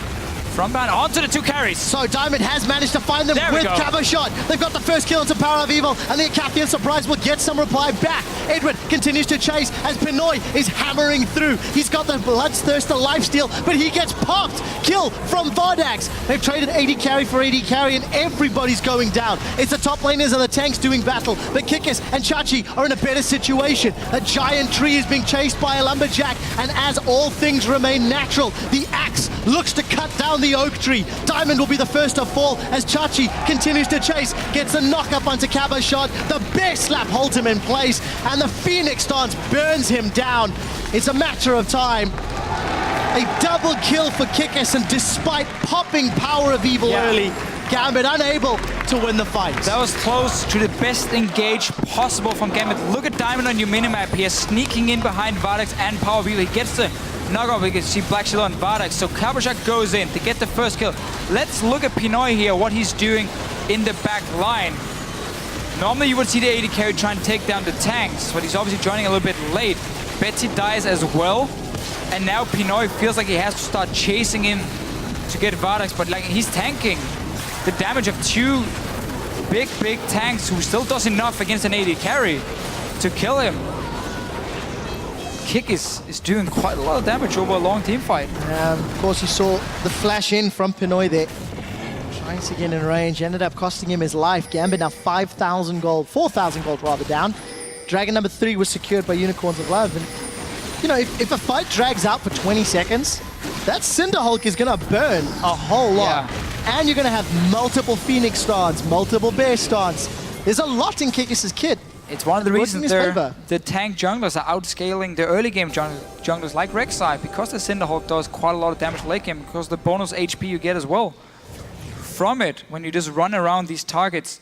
from behind onto the 2 carries. So Diamond has managed to find them with Cabo Shot. They've got the first kill into Power of Evil, and the Acathian Surprise will get some reply back. Edward continues to chase as Pinoy is hammering through. He's got the Bloodthirster lifesteal, but he gets popped. Kill from Vardax. They've traded AD carry for AD carry, and everybody's going down. It's the top laners and the tanks doing battle, but Kikis and Chachi are in a better situation. A giant tree is being chased by a lumberjack, and as all things remain natural, the axe looks to cut down the oak tree. Diamond will be the first to fall as Chachi continues to chase, gets a knock up onto Cabo Shot. The bear slap holds him in place, and the Phoenix dance burns him down. It's a matter of time. A double kill for Kikis, and despite popping Power of Evil early, Gambit unable to win the fight. That was close to the best engage possible from Gambit. Look at Diamond on your minimap here, sneaking in behind Vardax and Power of Evil. He gets the knockoff. We can see Black Shield on Vardax. So Cabochak goes in to get the first kill. Let's look at Pinoy here, what he's doing in the back line. Normally you would see the AD carry trying to take down the tanks, but he's obviously joining a little bit late. Betsy dies as well, and now Pinoy feels like he has to start chasing in to get Vardax, but like he's tanking the damage of 2 big tanks who still does enough against an AD carry to kill him. Kikis is doing quite a lot of damage over a long team fight. Of course, you saw the flash in from Pinoy there. Trying to get in range, ended up costing him his life. Gambit now 5,000 gold, 4,000 gold rather down. Dragon number 3 was secured by Unicorns of Love. And, you know, if a fight drags out for 20 seconds, that Cinderhulk is going to burn a whole lot. Yeah. And you're going to have multiple Phoenix stance, multiple Bear stance. There's a lot in Kikis' kit. It's one of the reasons the tank junglers are outscaling the early game junglers like Rek'Sai, because the Cinderhulk does quite a lot of damage late game, because the bonus HP you get as well from it when you just run around these targets.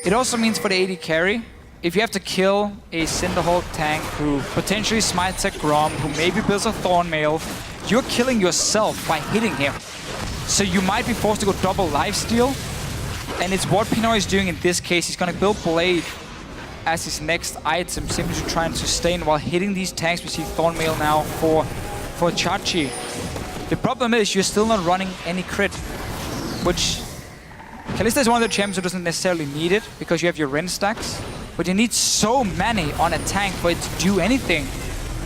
It also means for the AD carry, if you have to kill a Cinderhulk tank who potentially smites a Grom, who maybe builds a Thornmail, you're killing yourself by hitting him. So you might be forced to go double lifesteal, and it's what Pinoy is doing in this case. He's going to build Blade as his next item, simply to try and sustain while hitting these tanks. We see Thornmail now for Chachi. The problem is you're still not running any crit, which Kalista is one of the champs who doesn't necessarily need it, because you have your Ren stacks, but you need so many on a tank for it to do anything.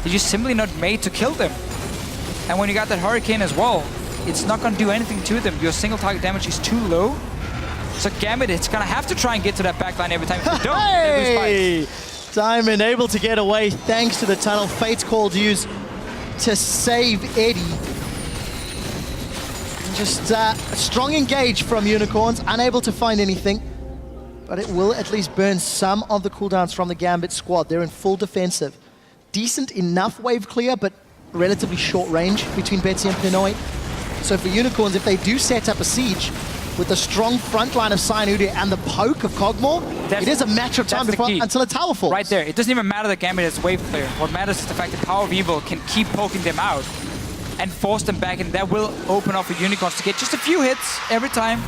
You're just simply not made to kill them. And when you got that Hurricane as well, it's not going to do anything to them. Your single target damage is too low. So Gambit, it's going to have to try and get to that backline every time. If they don't, they lose fights. Diamond able to get away thanks to the tunnel. Fate's called used to save Eddie. Just a strong engage from Unicorns, unable to find anything. But it will at least burn some of the cooldowns from the Gambit squad. They're in full defensive. Decent enough wave clear, but relatively short range between Betsy and Pinoy. So for Unicorns, if they do set up a siege with a strong front line of Cyanudia and the poke of Kog'Maw, it is a matter of time until a tower falls. Right there. It doesn't even matter that Gambit is wave clear. What matters is the fact that Power of Evil can keep poking them out and force them back, and that will open up for Unicorns to get just a few hits every time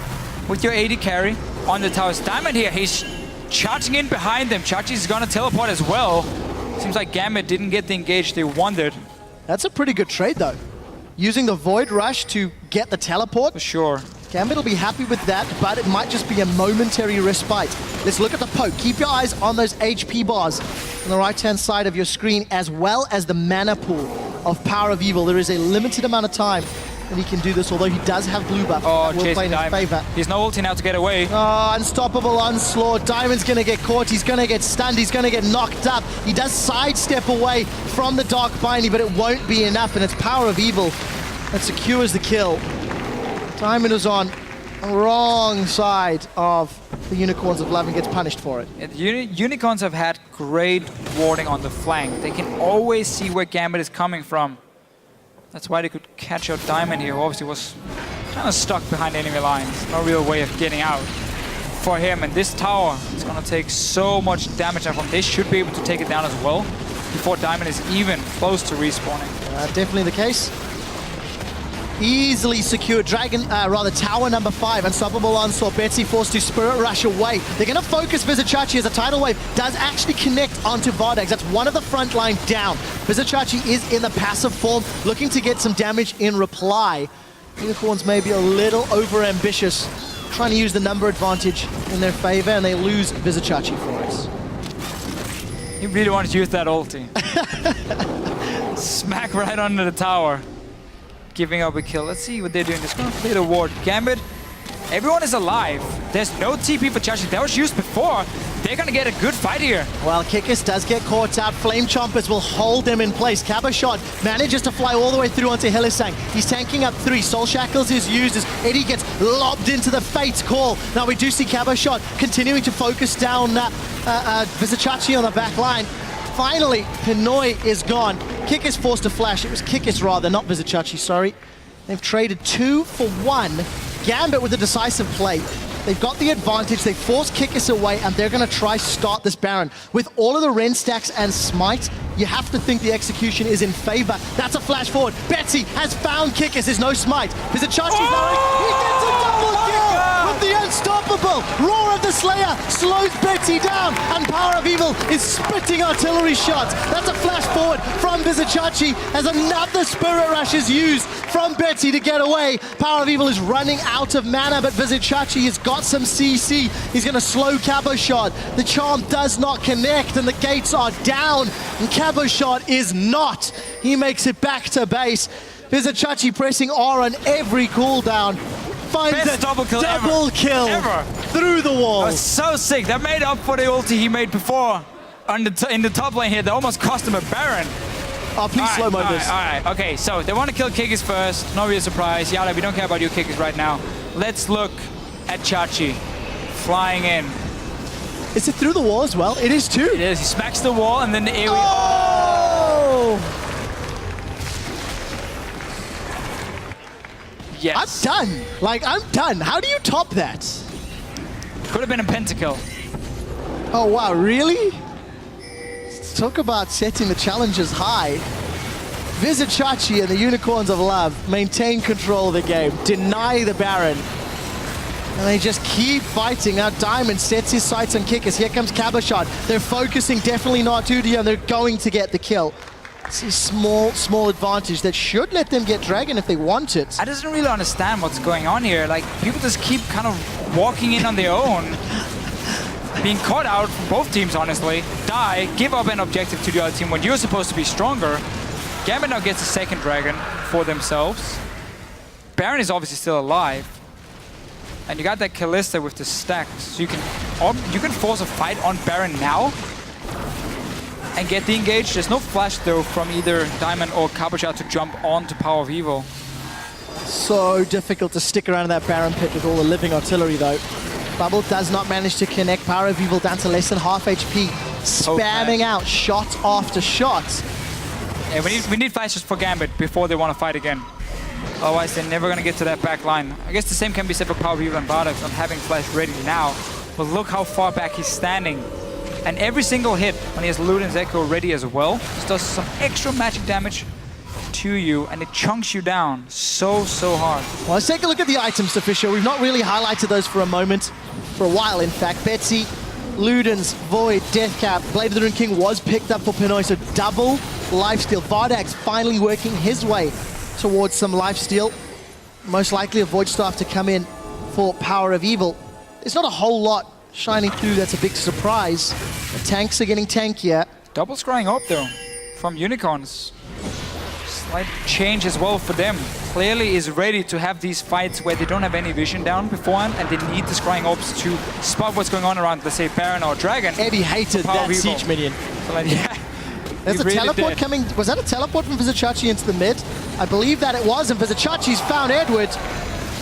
with your AD carry on the towers. Diamond here, he's charging in behind them. Chachi's gonna teleport as well. Seems like Gambit didn't get the engage they wanted. That's a pretty good trade though. Using the Void Rush to get the teleport. For sure. Gambit will be happy with that, but it might just be a momentary respite. Let's look at the poke. Keep your eyes on those HP bars on the right-hand side of your screen, as well as the mana pool of Power of Evil. There is a limited amount of time and he can do this, although he does have blue buff. Oh, that will play chasing in his Diamond. favor. He's no ulti now to get away. Oh, unstoppable onslaught. Diamond's going to get caught. He's going to get stunned. He's going to get knocked up. He does sidestep away from the Dark Binding, but it won't be enough, and it's Power of Evil that secures the kill. Diamond is on the wrong side of the Unicorns of Love and gets punished for it. Yeah, the Unicorns have had great warding on the flank. They can always see where Gambit is coming from. That's why they could catch out Diamond here, who obviously was kind of stuck behind enemy lines. No real way of getting out for him. And this tower is going to take so much damage from. They should be able to take it down as well before Diamond is even close to respawning. Definitely the case. Easily secured. Tower number 5. Unstoppable onslaught. Betsy forced to Spirit Rush away. They're going to focus Vizicachi as a tidal wave does actually connect onto Vardex. That's one of the front line down. Vizicachi is in the passive form, looking to get some damage in reply. Unicorns may be a little over-ambitious, trying to use the number advantage in their favor, and they lose Vizicachi for us. You really want to use that ulti. Smack right under the tower. Giving up a kill. Let's see what they're doing. They're going to play the ward. Gambit, everyone is alive. There's no TP for Chachi. That was used before. They're going to get a good fight here. Well, Kikis does get caught out. Flame Chompers will hold them in place. Cabashot manages to fly all the way through onto Hillisang. He's tanking up 3. Soul Shackles is used as Eddie gets lobbed into the Fate's Call. Now we do see Cabashot continuing to focus down Vizicachi on the back line. Finally, Pinoy is gone. Kikis forced a flash. It was Kikis rather, not Vizicachi, sorry. They've traded 2 for 1. Gambit with a decisive play. They've got the advantage. They force Kikis away, and they're going to try start this Baron. With all of the Ren stacks and Smite, you have to think the execution is in favor. That's a flash forward. Betsy has found Kikis. There's no Smite. Vizicachi's he gets a double kill with the unstoppable. Roar of the Slayer slows Betsy down, and Power of Evil is spitting artillery shots. That's a flash forward from Vizicachi as another Spirit Rush is used from Betsy to get away. Power of Evil is running out of mana, but Vizicachi has got some CC. He's going to slow Caboshot. The charm does not connect, and the gates are down, and Caboshot is not. He makes it back to base. Vizicachi pressing R on every cooldown. Finds Best a double kill kill through the wall. That was so sick. That made up for the ulti he made before on in the top lane here. That almost cost him a Baron. Oh, please slow-mo this. All right, okay, so they want to kill Kikis first. No real surprise. Yada, we don't care about you Kikis right now. Let's look at Chachi flying in. Is it through the wall as well? It is too. It is. He smacks the wall and then the AoE. Oh! Yes. I'm done. Like, I'm done. How do you top that? Could have been a pentakill. Oh, wow, really? Talk about setting the challenges high. Vizicachi and the Unicorns of Love maintain control of the game, deny the Baron, and they just keep fighting. Now Diamond sets his sights on Kikis. Here comes Caboshot. They're focusing definitely not Udia, and they're going to get the kill. It's a small advantage that should let them get Dragon if they want it. I just don't really understand what's going on here. Like, people just keep kind of walking in on their own. Being caught out from both teams, honestly. Die, give up an objective to the other team when you're supposed to be stronger. Gambit now gets a second Dragon for themselves. Baron is obviously still alive. And you got that Kalista with the stacks. So you can force a fight on Baron now and get the engage. There's no flash though from either Diamond or Caboshot to jump onto Power of Evil. So difficult to stick around in that Baron pit with all the living artillery though. Bubble does not manage to connect. Power of Evil down to less than half HP. Spamming out shot after shot. Yeah, we need flashes for Gambit before they want to fight again. Otherwise, they're never going to get to that back line. I guess the same can be said for Power of Evil and Vardex on having flash ready now. But look how far back he's standing. And every single hit, when he has Luden's Echo ready as well, just does some extra magic damage to you, and it chunks you down so hard. Well, let's take a look at the items, Fisher. We've not really highlighted those for a moment. For a while, in fact. Betsy, Luden's, Void, Deathcap, Blade of the Rune King was picked up for Pinoy, so double lifesteal. Vardex finally working his way towards some lifesteal. Most likely a Void Staff to come in for Power of Evil. There's not a whole lot shining through. That's a big surprise. The tanks are getting tankier. Double scrying up though from Unicorns. slight change as well for them. Clearly is ready to have these fights where they don't have any vision down beforehand and they need the scrying orbs to spot what's going on around, let's say, Baron or Dragon. Eddie hated that Vivo. siege minion. So like, yeah. There's a really teleport did. coming. Was that a teleport from Vizicachi into the mid? I believe that it was, and Vizicachi's found Edward.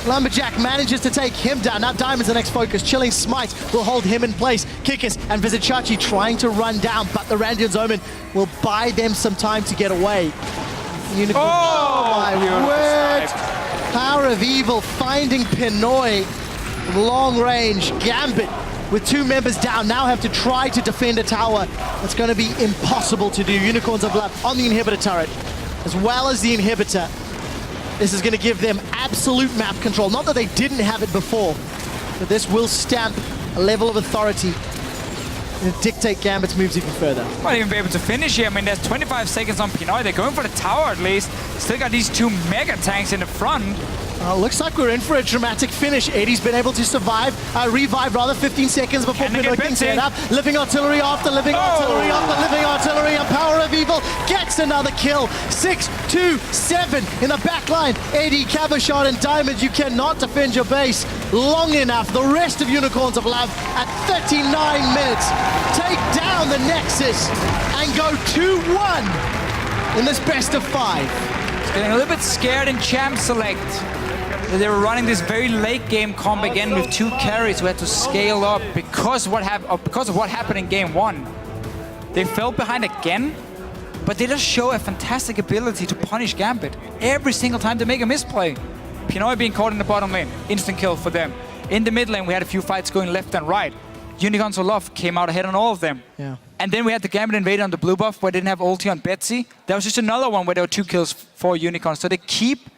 Lumberjack manages to take him down. Now Diamond's the next focus. Chilling Smite will hold him in place. Kikis and Vizicachi trying to run down, but the Randion's Omen will buy them some time to get away. Unicorn. Oh my word! Power of Evil finding Pinoy. Long range. Gambit with 2 members down now have to try to defend a tower. That's going to be impossible to do. Unicorns of Love on the inhibitor turret, as well as the inhibitor. This is going to give them absolute map control. Not that they didn't have it before, but this will stamp a level of authority and dictate Gambit's moves even further. Might even be able to finish here. I mean, there's 25 seconds on Pinoy. They're going for the tower at least. Still got these 2 mega tanks in the front. Looks like we're in for a dramatic finish. Eddie's been able to survive, revive rather, 15 seconds before Pinoy can set up. Living artillery after living artillery after living artillery, and Power of Evil gets another kill. 6-2-7 in the back line. Eddie, Cabochon, and Diamond, you cannot defend your base long enough. The rest of Unicorns of Love at 39 minutes take down the Nexus and go 2-1 in this best of 5. It's getting a little bit scared in Champ Select. They were running this very late game comp again with 2 carries who had to scale up because of what happened in game 1. They fell behind again, but they just show a fantastic ability to punish Gambit every single time they make a misplay. Pinoy being caught in the bottom lane, instant kill for them. In the mid lane, we had a few fights going left and right. Unicorns of Love came out ahead on all of them. Yeah. And then we had the Gambit Invader on the blue buff where they didn't have ulti on Betsy. That was just another one where there were 2 kills for Unicorns. So they keep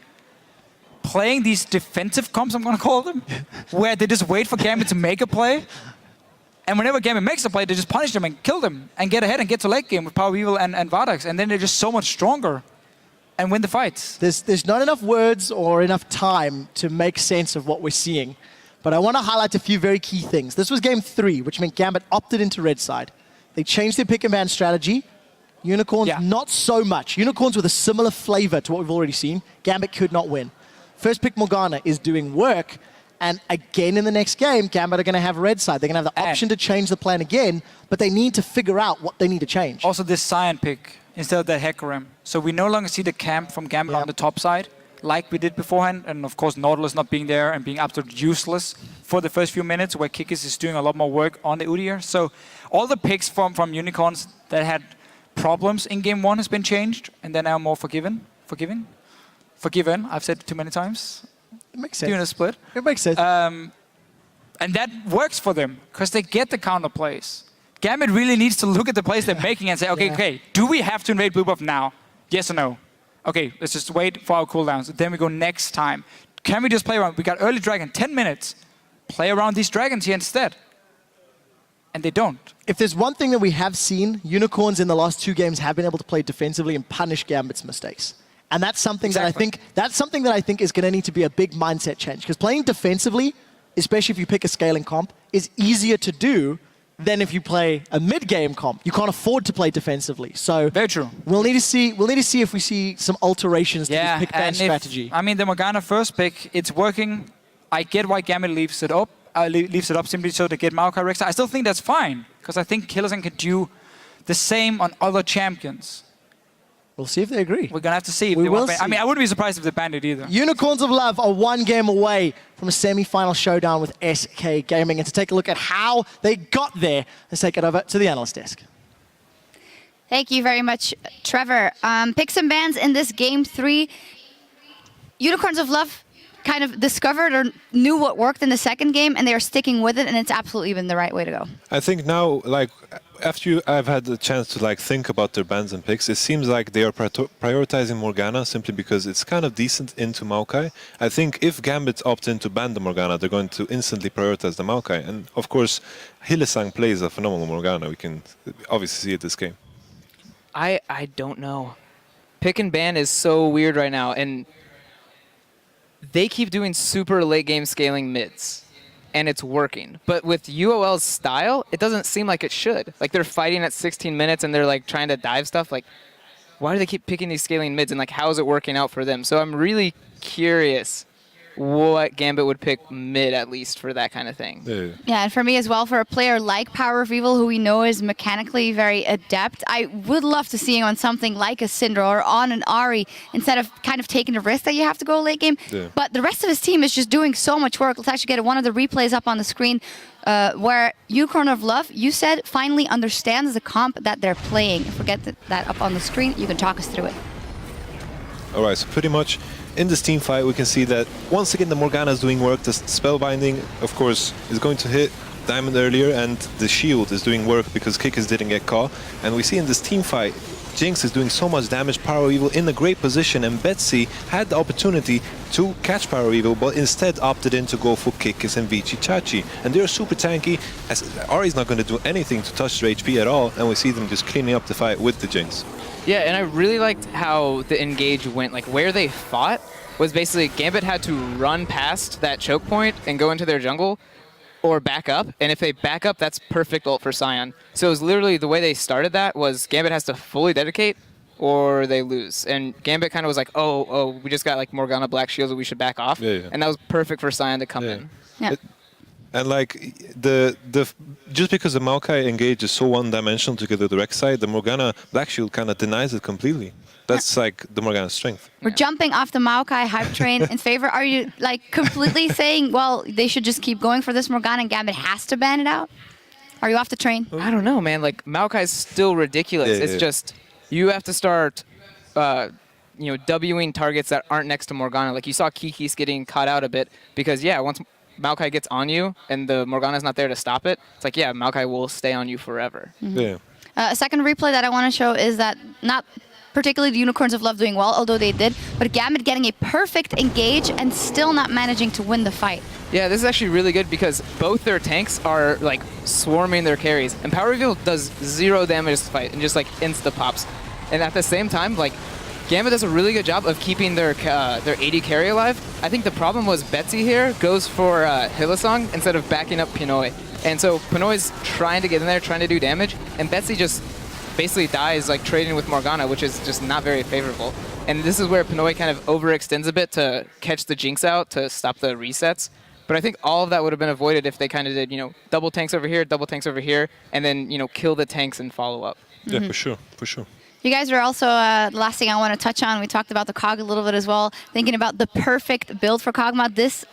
playing these defensive comps, I'm going to call them, where they just wait for Gambit to make a play. And whenever Gambit makes a play, they just punish them and kill them and get ahead and get to late game with Power of Evil and Vardax. And then they're just so much stronger and win the fights. There's not enough words or enough time to make sense of what we're seeing. But I want to highlight a few very key things. This was game 3, which meant Gambit opted into red side. They changed their pick and ban strategy. Unicorns, not so much. Unicorns with a similar flavor to what we've already seen. Gambit could not win. First pick Morgana is doing work, and again in the next game, Gambit are going to have red side. They're going to have the option to change the plan again, but they need to figure out what they need to change. Also this Cyan pick instead of that Hecarim. So we no longer see the camp from Gambit on the top side, like we did beforehand, and of course Nautilus not being there and being absolutely useless for the first few minutes, where Kikis is doing a lot more work on the Udyr. So all the picks from Unicorns that had problems in game 1 has been changed, and they're now more forgiven, I've said it too many times. It makes sense. Doing a split. It makes sense. And that works for them, because they get the counter plays. Gambit really needs to look at the plays they're making and say, okay, do we have to invade blue buff now? Yes or no? Okay, let's just wait for our cooldowns. Then we go next time. Can we just play around? We got early dragon, 10 minutes. Play around these dragons here instead. And they don't. If there's one thing that we have seen, Unicorns in the last 2 games have been able to play defensively and punish Gambit's mistakes. And that's something that I think is going to need to be a big mindset change. Because playing defensively, especially if you pick a scaling comp, is easier to do than if you play a mid-game comp. You can't afford to play defensively. So very true. We'll need to see if we see some alterations to this pick ban strategy. I mean, the Morgana first pick, it's working. I get why Gambit leaves it up simply so to get Maokai Rex. I still think that's fine, because I think Killerson can do the same on other champions. We'll see if they agree. We're going to have to see. We will see. I mean, I wouldn't be surprised if they banned it either. Unicorns of Love are 1 game away from a semi-final showdown with SK Gaming. And to take a look at how they got there, let's take it over to the analyst desk. Thank you very much, Trevor. Picks and bans in this game 3. Unicorns of Love kind of discovered or knew what worked in the second game, and they are sticking with it, and it's absolutely been the right way to go. I think now, after I've had the chance to think about their bans and picks, it seems like they are prioritizing Morgana simply because it's kind of decent into Maokai. I think if Gambit opt in to ban the Morgana, they're going to instantly prioritize the Maokai. And of course, Hylissang plays a phenomenal Morgana. We can obviously see it this game. I don't know. Pick and ban is so weird right now, and they keep doing super late game scaling mids, and it's working. But with UOL's style, it doesn't seem like it should. Like, they're fighting at 16 minutes and they're trying to dive stuff. why do they keep picking these scaling mids and like how is it working out for them? So I'm really curious what Gambit would pick mid at least for that kind of thing. Yeah. Yeah, and for me as well, for a player like Power of Evil, who we know is mechanically very adept, I would love to see him on something like a Syndra or on an Ahri instead of kind of taking the risk that you have to go late game. Yeah. But the rest of his team is just doing so much work. Let's actually get one of the replays up on the screen where Unicorn of Love, you said, finally understands the comp that they're playing. If we get that up on the screen, you can talk us through it. All right, so pretty much in this team fight, we can see that once again the Morgana is doing work. The Spellbinding, of course, is going to hit Diamond earlier, and the shield is doing work because Kickers didn't get caught. And we see in this team fight, Jinx is doing so much damage, Power of Evil in a great position, and Betsy had the opportunity to catch Power of Evil, but instead opted in to go for Kickers and Vici Chachi. And they're super tanky, as Ahri's not going to do anything to touch their HP at all, and we see them just cleaning up the fight with the Jinx. Yeah, and I really liked how the engage went. Like, where they fought was basically Gambit had to run past that choke point and go into their jungle or back up. And if they back up, that's perfect ult for Sion. So it was literally the way they started that was Gambit has to fully dedicate or they lose. And Gambit kind of was like, oh, we just got like Morgana Black Shields, we should back off. Yeah. And that was perfect for Sion to come in. Yeah. And like just because the Maokai engage is so one-dimensional to get the direct side, the Morgana Black Shield kind of denies it completely. That's like the Morgana's strength. We're jumping off the Maokai hype train in favor. Are you like completely saying, well, they should just keep going for this Morgana and Gambit has to ban it out? Are you off the train? I don't know, man. Like, Maokai's still ridiculous. Yeah, it's yeah. just, you have to start, Wing targets that aren't next to Morgana. Like, you saw Kiki's getting caught out a bit because, yeah, once Maokai gets on you and the Morgana's not there to stop it, it's like, yeah, Maokai will stay on you forever. Yeah. A second replay that I want to show is that not particularly the Unicorns of Love doing well, although they did, but Gambit getting a perfect engage and still not managing to win the fight. Yeah, this is actually really good because both their tanks are like swarming their carries, and Power Reveal does 0 damage to fight and just like insta pops. And at the same time, like Gambit does a really good job of keeping their AD carry alive. I think the problem was Betsy here goes for Hylissang instead of backing up Pinoy, and so Pinoy's trying to get in there, trying to do damage, and Betsy just basically dies like trading with Morgana, which is just not very favorable. And this is where Pinoy kind of overextends a bit to catch the Jinx out to stop the resets. But I think all of that would have been avoided if they kind of did, double tanks over here, and then, kill the tanks and follow up. Yeah, for sure, for sure. You guys are also, the last thing I want to touch on, we talked about the Kog a little bit as well, thinking about the perfect build for Kog'Maw. This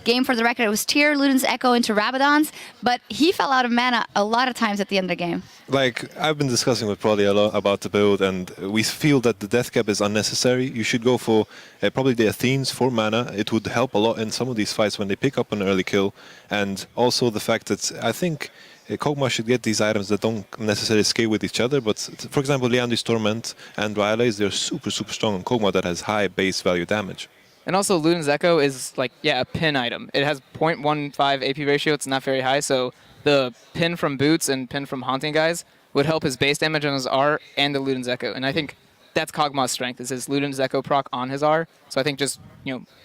game, for the record, it was Tyr, Luden's Echo into Rabadon's, but he fell out of mana a lot of times at the end of the game. Like, I've been discussing with Prodi a lot about the build, and we feel that the death cap is unnecessary. You should go for probably the Athenes for mana. It would help a lot in some of these fights when they pick up an early kill, and also the fact that I think Kog'Maw should get these items that don't necessarily scale with each other, but for example, Liandry's Torment and Rylai's, they're super strong on Kog'Maw that has high base value damage. And also, Luden's Echo is like, a pin item. It has 0.15 AP ratio. It's not very high, so the pin from Boots and pin from Haunting Guys would help his base damage on his R and the Luden's Echo. And I think that's Kog'Maw's strength, is his Luden's Echo proc on his R. So I think just,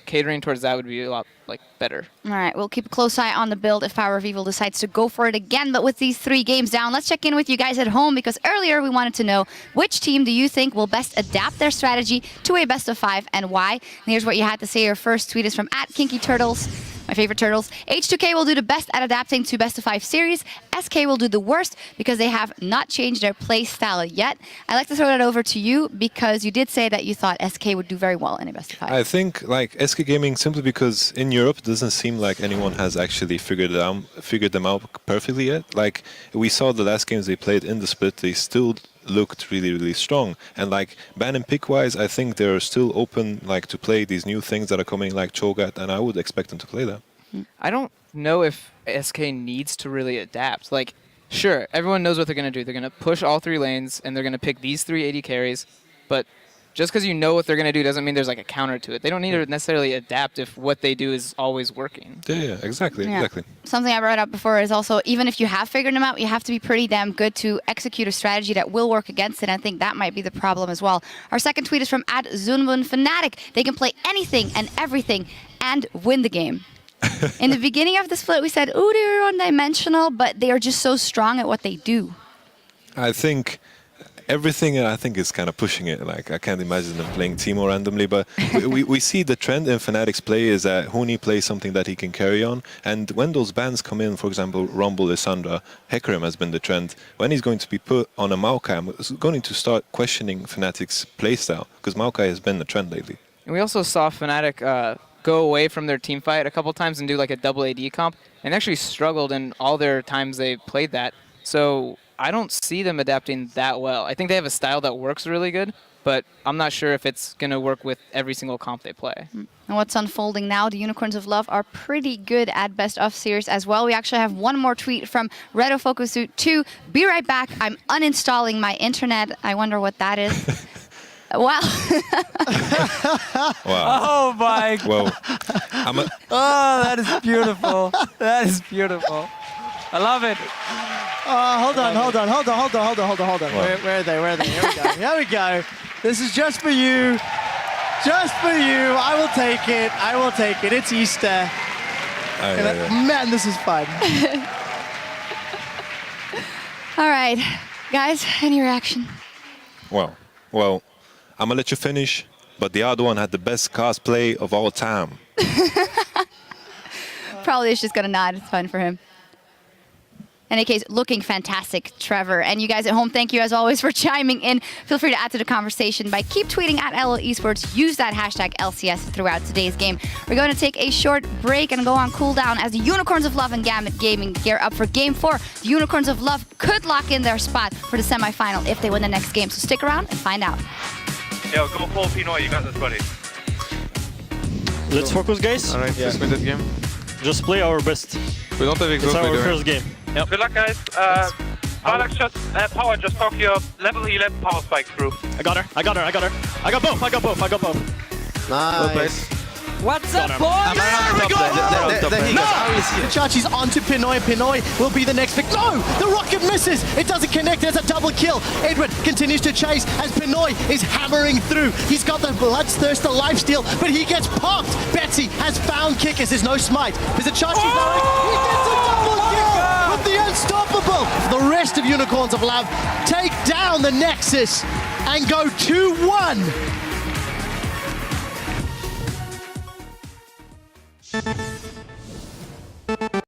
catering towards that would be a lot better. All right, we'll keep a close eye on the build if Power of Evil decides to go for it again. But with these 3 games down, let's check in with you guys at home, because earlier we wanted to know which team do you think will best adapt their strategy to a best of 5 and why. And here's what you had to say. Your first tweet is from @KinkyTurtles. My favorite turtles. H2K will do the best at adapting to best of 5 series. SK will do the worst because they have not changed their play style yet. I'd like to throw that over to you because you did say that you thought SK would do very well in a best of 5. I think like SK Gaming, simply because in Europe it doesn't seem like anyone has actually figured them out perfectly yet. Like we saw the last games they played in the split, they still looked really strong, and like ban and pick wise, I think they're still open to play these new things that are coming like Cho'Gath, and I would expect them to play that. I don't know if SK needs to really adapt. Like, sure, everyone knows what they're going to do. They're going to push all 3 lanes, and they're going to pick these 3 AD carries, but just because you know what they're going to do doesn't mean there's like a counter to it. They don't need to necessarily adapt if what they do is always working. Yeah, exactly. Something I brought up before is also, even if you have figured them out, you have to be pretty damn good to execute a strategy that will work against it. I think that might be the problem as well. Our second tweet is from @ZunwunFanatic. They can play anything and everything and win the game. In the beginning of the split, we said, ooh, they're one-dimensional, but they are just so strong at what they do. I think everything I think is kind of pushing it. Like I can't imagine them playing Teemo randomly, but we see the trend in Fnatic's play is that Huni plays something that he can carry on, and when those bans come in, for example, Rumble, Lissandra, Hecarim has been the trend. When he's going to be put on a Maokai, I'm going to start questioning Fnatic's playstyle, because Maokai has been the trend lately. And we also saw Fnatic go away from their team fight a couple times and do like a double AD comp, and actually struggled in all their times they played that. So I don't see them adapting that well. I think they have a style that works really good, but I'm not sure if it's going to work with every single comp they play. And what's unfolding now, the Unicorns of Love are pretty good at best of series as well. We actually have one more tweet from Redo Focusuit 2. Be right back. I'm uninstalling my internet. I wonder what that is. Wow. Wow. Oh my god. Well, Oh, that is beautiful. That is beautiful. I love it. Hold on. Where are they? Here we go. This is just for you. Just for you. I will take it. It's Easter. Man, this is fun. All right. Guys, any reaction? well, I'm gonna let you finish, but the other one had the best cosplay of all time. Probably is just going to nod. It's fun for him. In any case, looking fantastic, Trevor. And you guys at home, thank you as always for chiming in. Feel free to add to the conversation by keep tweeting at LOL Esports. Use that hashtag LCS throughout today's game. We're going to take a short break and go on cooldown as the Unicorns of Love and Gambit Gaming gear up for Game 4. The Unicorns of Love could lock in their spot for the semifinal if they win the next game. So stick around and find out. Yo, go full Pinoy, you got this, buddy. Let's focus, guys. Alright, let's win this game. Just play our best. We don't have It's our first game. Good luck, guys. Alex, Power, just talk your level 11 power spike through. I got her. I got both. Nice. What's up, boys? Chachi's onto Pinoy. Pinoy will be the next pick. No! The rocket misses! It doesn't connect. There's a double kill. Edward continues to chase as Pinoy is hammering through. He's got the Bloodthirster lifesteal, but he gets popped. Betsy has found kickers. There's no smite. There's a Chachi going. He gets a double kill with the Unstoppable. The rest of Unicorns of Love take down the Nexus and go 2-1.